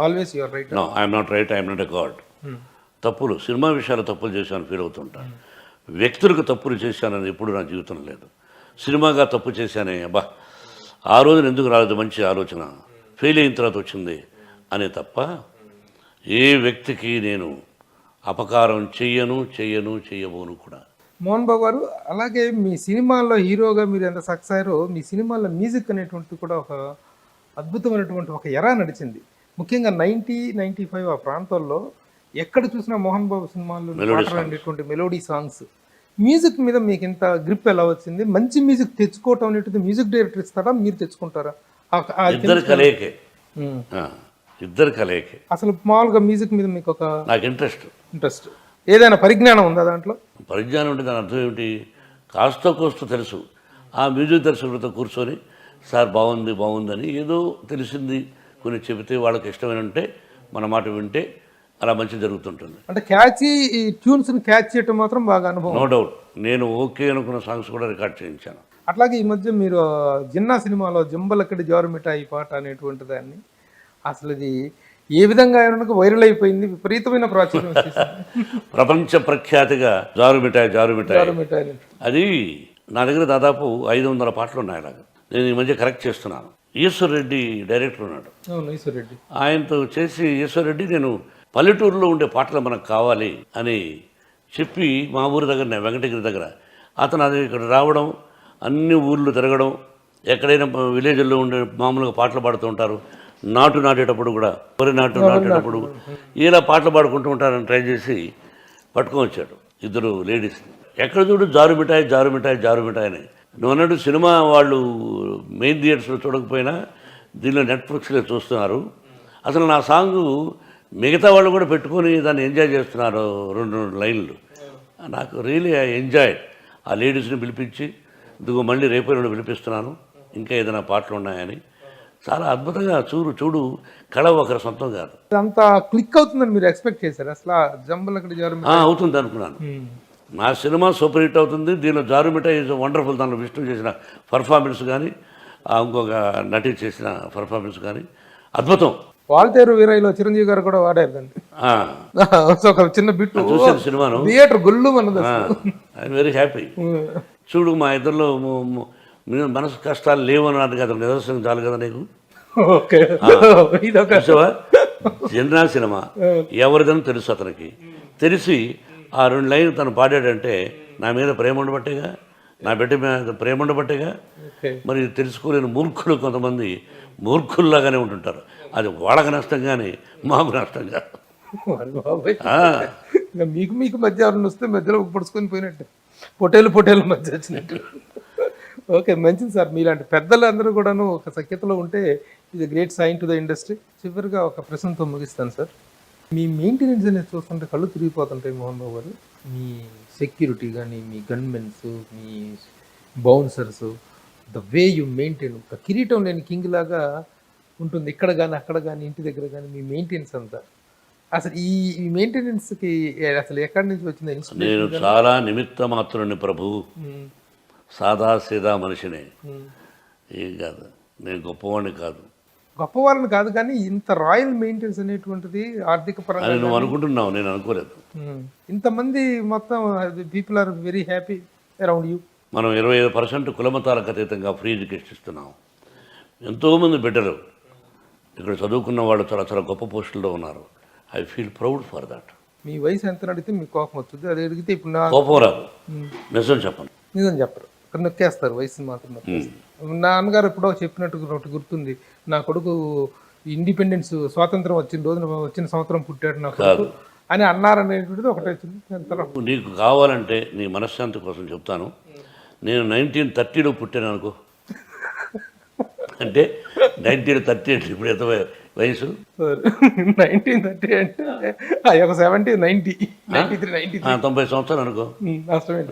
Always you are right. No, I'm not right, I'm not a god. తప్పులు, సినిమా విషయాలు తప్పులు చేశాను ఫీల్ అవుతుంటాను. వ్యక్తులకు తప్పులు చేశానని ఎప్పుడు నా జీవితం లేదు. సినిమాగా తప్పు చేశానే, అబ్బా ఆ రోజున ఎందుకు రాలేదు మంచి ఆలోచన, ఫెయిల్ అయిన తర్వాత వచ్చింది అనే తప్ప ఏ వ్యక్తికి నేను అపకారం చెయ్యబోను కూడా. మోహన్ బాబు గారు, అలాగే మీ సినిమాల్లో హీరోగా మీరు ఎంత సక్సెస్ అయ్యారో మీ సినిమాల్లో మ్యూజిక్ అనేటువంటి కూడా ఒక అద్భుతమైనటువంటి ఒక ఎరా నడిచింది. ముఖ్యంగా 90-95 ఆ ప్రాంతాల్లో ఎక్కడ చూసినా మోహన్ బాబు సినిమాల్లో పాటలు మెలోడీ సాంగ్స్, మ్యూజిక్ మీద మీకు ఇంత గ్రిప్ ఎలా వచ్చింది? మంచి మ్యూజిక్ తెచ్చుకోవటం అనేటిది మ్యూజిక్ డైరెక్టర్ ఇస్తారా, మీరు తెచ్చుకుంటారా? ఇద్దరు కలయికే. అసలు మామూలుగా మ్యూజిక్ మీద మీకు ఒక నాకు ఇంట్రెస్ట్ ఏదైనా పరిజ్ఞానం ఉందా దాంట్లో? పరిజ్ఞానం అంటే దాని అర్థం ఏమిటి? కాస్త కోస్త తెలుసు. ఆ మ్యూజిక్ దర్శకులతో కూర్చొని సార్ బాగుందని ఏదో తెలిసింది కొన్ని చెబితే వాళ్ళకి ఇష్టమైన ఉంటే మన మాట వింటే అలా మంచి జరుగుతుంటుంది. అంటే క్యాచ్ ఈ ట్యూన్స్ని క్యాచ్ చేయటం మాత్రం బాగా అనుభవం. No doubt. నేను ఓకే అనుకున్న సాంగ్స్ కూడా రికార్డ్ చేయించాను. అట్లాగే ఈ మధ్య మీరు జిన్నా సినిమాలో జంబలక్కడి జారు మిఠాయి పాట అనేటువంటి దాన్ని అసలు ఇది ఏ విధంగా వైరల్ అయిపోయింది, విపరీతమైన ప్రాచుర్యం ప్రపంచ ప్రఖ్యాతిగా జారు మిఠాయి. అది నా దగ్గర దాదాపు 500 పాటలు ఉన్నాయి. అలాగా నేను ఈ మధ్య కరెక్ట్ చేస్తున్నాను. ఈశ్వర్ రెడ్డి డైరెక్టర్ ఉన్నాడు. ఈశ్వర్ రెడ్డి ఆయనతో చేసి, ఈశ్వర్ రెడ్డి నేను పల్లెటూరులో ఉండే పాటలు మనకు కావాలి అని చెప్పి మా ఊరి దగ్గర వెంకటగిరి దగ్గర అతను అది ఇక్కడ రావడం, అన్ని ఊర్లు తిరగడం, ఎక్కడైనా విలేజ్లో ఉండే మామూలుగా పాటలు పాడుతూ ఉంటారు. నాటేటప్పుడు కూడా వరి నాటేటప్పుడు ఇలా పాటలు పాడుకుంటూ ఉంటారని ట్రై చేసి పట్టుకొని వచ్చాడు ఇద్దరు లేడీస్. ఎక్కడ చూడు జారు మిఠాయి అని. నువ్వు అన్నట్టు సినిమా వాళ్ళు మెయిన్ థియేటర్స్లో చూడకపోయినా దీనిలో నెట్ఫ్లిక్స్లో చూస్తున్నారు. అసలు నా సాంగు మిగతా వాళ్ళు కూడా పెట్టుకొని దాన్ని ఎంజాయ్ చేస్తున్నారు. 2 లైన్లు నాకు రియలీ ఐ ఎంజాయ్. ఆ లేడీస్ని పిలిపించి ఇదిగో మళ్ళీ రేపు పిలిపిస్తున్నాను, ఇంకా ఏదైనా పాటలు ఉన్నాయని. చాలా అద్భుతంగా చూడు కళ ఒకరి సొంతం కాదు. అంతా క్లిక్ అవుతుందని మీరు ఎక్స్పెక్ట్ చేశారు? అసలు జంబలక్కడి జారు అవుతుంది అనుకున్నాను. నా సినిమా సూపర్ హిట్ అవుతుంది. దీనిలో జారు మిఠాయి ఈజ్ వండర్ఫుల్. దానిలో విష్ణు చేసిన పర్ఫార్మెన్స్ కానీ, ఇంకొక నటి చేసిన పర్ఫార్మెన్స్ కానీ అద్భుతం. వాల్తేరు వీరయ్యలో చిరంజీవి గారు కూడా వాడారు దాన్ని. ఒక చిన్న బిట్ చూసాను సినిమాను, థియేటర్ గొల్లు అన్నది. I'm very happy. చూడు మా ఇద్దరిలో మనసు కష్టాలు లేవన్నది కదా నిదర్శనం చాలు కదా నీకు. జనరా సినిమా ఎవరిదని తెలుసు అతనికి. తెలిసి ఆ 2 లైన్లు తను పాడాడంటే నా మీద ప్రేమ ఉండబట్టేగా, నా బిడ్డ మీద ప్రేమ ఉండబట్టేగా. మరి తెలుసుకోలేని మూర్ఖులు కొంతమంది మూర్ఖుల్లాగానే ఉంటుంటారు. అది వాళ్ళకి నష్టం కానీ మాకు నష్టం కాదు. మీకు మధ్య ఎవరిని వస్తే మధ్యలో పడుచుకొని పోయినట్టు, పొటేలు మధ్య వచ్చినట్టు. ఓకే, మంచిది సార్. మీలాంటి పెద్దలందరూ కూడాను ఒక సఖ్యతలో ఉంటే ఇది great sign to the industry. చివరిగా ఒక ప్రశ్నతో ముగిస్తాను సార్. మీ మెయింటెనెన్స్ అనేది చూస్తుంటే కళ్ళు తిరిగిపోతుంటాయి మోహన్ బాబు గారు. మీ సెక్యూరిటీ కానీ, మీ గన్మెన్స్, మీ bouncers, the way you maintain, ఒక కిరీటం లేని కింగ్ లాగా ఉంటుంది ఇక్కడ కానీ అక్కడ కానీ ఇంటి దగ్గర కానీ. మీ మెయింటెనెన్స్ అంతా అసలు ఈ మెయింటెనెన్స్కి అసలు ఎక్కడి నుంచి వచ్చింది? నేను చాలా నిమిత్త మాత్రుని ప్రభు, సాదా సీదా మనిషినే, ఏం కాదు. నేను గొప్పవాడిని కాదు. గొప్పవాళ్ళని కాదు కానీ ఇంత రాయల్ మెయింటెనెన్స్ అనేటువంటిది ఆర్థిక పరంగా నువ్వు అనుకుంటున్నావు, నేను అనుకోలేదు. ఇంతమంది మొత్తం people are very happy around you. మనం 25% కులమతాలకు అతీతంగా ఫ్రీ ఎడ్యుకేషన్ ఇస్తున్నాం. ఎంతోమంది బిడ్డలు ఇక్కడ చదువుకున్న వాళ్ళు చాలా చాలా గొప్ప పోస్టుల్లో ఉన్నారు. I feel proud for that. మీ వయసు ఎంత అడిగితే మీకు కోపం వస్తుంది, అది అడిగితే ఇప్పుడు కోపం రాదు. నిజం చెప్పను. నిజం చెప్పరు, ఇక్కడ నొక్కేస్తారు, వయసుని మాత్రం నొక్కేస్తారు. నా అన్నగారు ఎప్పుడో చెప్పినట్టు ఒకటి గుర్తుంది, నా కొడుకు ఇండిపెండెన్స్ స్వాతంత్రం వచ్చిన రోజున వచ్చిన సంవత్సరం పుట్టాడు నా కొడుకు అని అన్నారనేటువంటిది ఒకటే వచ్చింది. నీకు కావాలంటే నీ మనశ్శాంతి కోసం చెప్తాను. నేను 1930లో పుట్టాను అనుకో, అంటే 1930 అంటే ఇప్పుడు ఎంత వయసు? 1930 అంటే 90 సంవత్సరాలు అనుకో.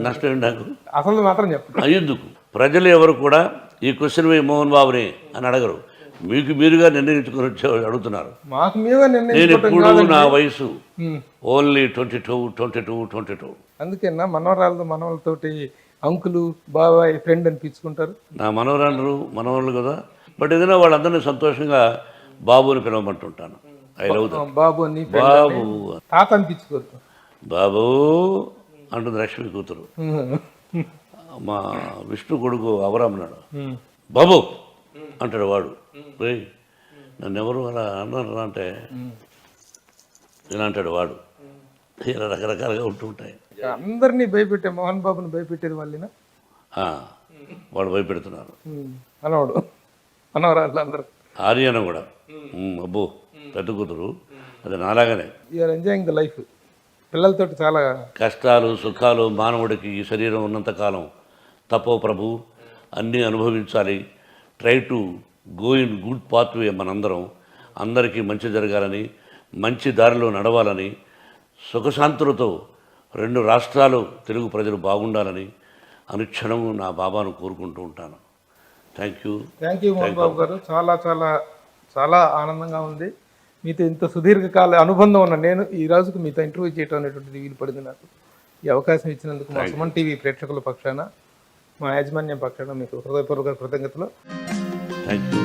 నష్టం నాకు అసలు మాత్రం చెప్పండి. ఎందుకు ప్రజలు ఎవరు కూడా ఈ క్వశ్చన్ మోహన్ బాబుని అని అడగరు. మీకు మీరుగా నిర్ణయించుకుని వచ్చే అడుగుతున్నారు. మాకు మీద నేను నిర్ణయించుకోవటం ఎప్పుడు కాదండి. నా వయసు ఉమ్. ఓన్లీ 22. అందుకేనా మనవరాలతో మనవలతోటి అంకులు బాబాయ్ ఫ్రెండ్ అనిపించుకుంటారు. నా మనవరాళ్ళు కదా. బట్ ఏదైనా వాళ్ళందరినీ సంతోషంగా బాబు అని పిలవమంటుంటాను. I love that. బాబు అని friend బాబు అని. తాత అనిపించుకోరు. బాబు అంటుంది లక్ష్మి కూతురు. మా విష్ణు కొడుకు అవరామన్నాడు, బాబు అంటాడు వాడు. రేయ్ నన్ను ఎవరు అలా అన్నారు అంటే ఇలా అంటాడు వాడు. ఇలా రకరకాలుగా ఉంటూ ఉంటాయి. అందరినీ భయపెట్టే మోహన్ బాబుని భయపెట్టేది వాళ్ళేనా? ఆ, వాడు భయపెడుతున్నారు. మనవాడు మనవరాళ్ళు అందరూ. ఆర్యన కూడా అబ్బో పెద్ద కూతురు అది నాలాగానే. You're enjoying the life. పిల్లలతోటి చాలా కష్టాలు సుఖాలు మానవుడికి ఈ శరీరం ఉన్నంతకాలం తపో ప్రభు అన్నీ అనుభవించాలి. Try to go in good pathway. మనందరం అందరికీ మంచి జరగాలని, మంచి దారిలో నడవాలని, సుఖశాంతులతో 2 రాష్ట్రాలు తెలుగు ప్రజలు బాగుండాలని అనుక్షణం నా బాబాను కోరుకుంటూ ఉంటాను. థ్యాంక్ యూ మోహన్ బాబు గారు. చాలా చాలా చాలా ఆనందంగా ఉంది. మీతో ఇంత సుదీర్ఘకాల అనుబంధం ఉన్న నేను ఈ రోజుకు మీతో ఇంటర్వ్యూ చేయడం అనేటువంటిది వీలు పడింది నాకు. ఈ అవకాశం ఇచ్చినందుకు మా సుమన్ టీవీ ప్రేక్షకుల పక్షాన, మా యాజమాన్యం పక్షాన మీకు హృదయపూర్వక కృతజ్ఞతలు. Thank you.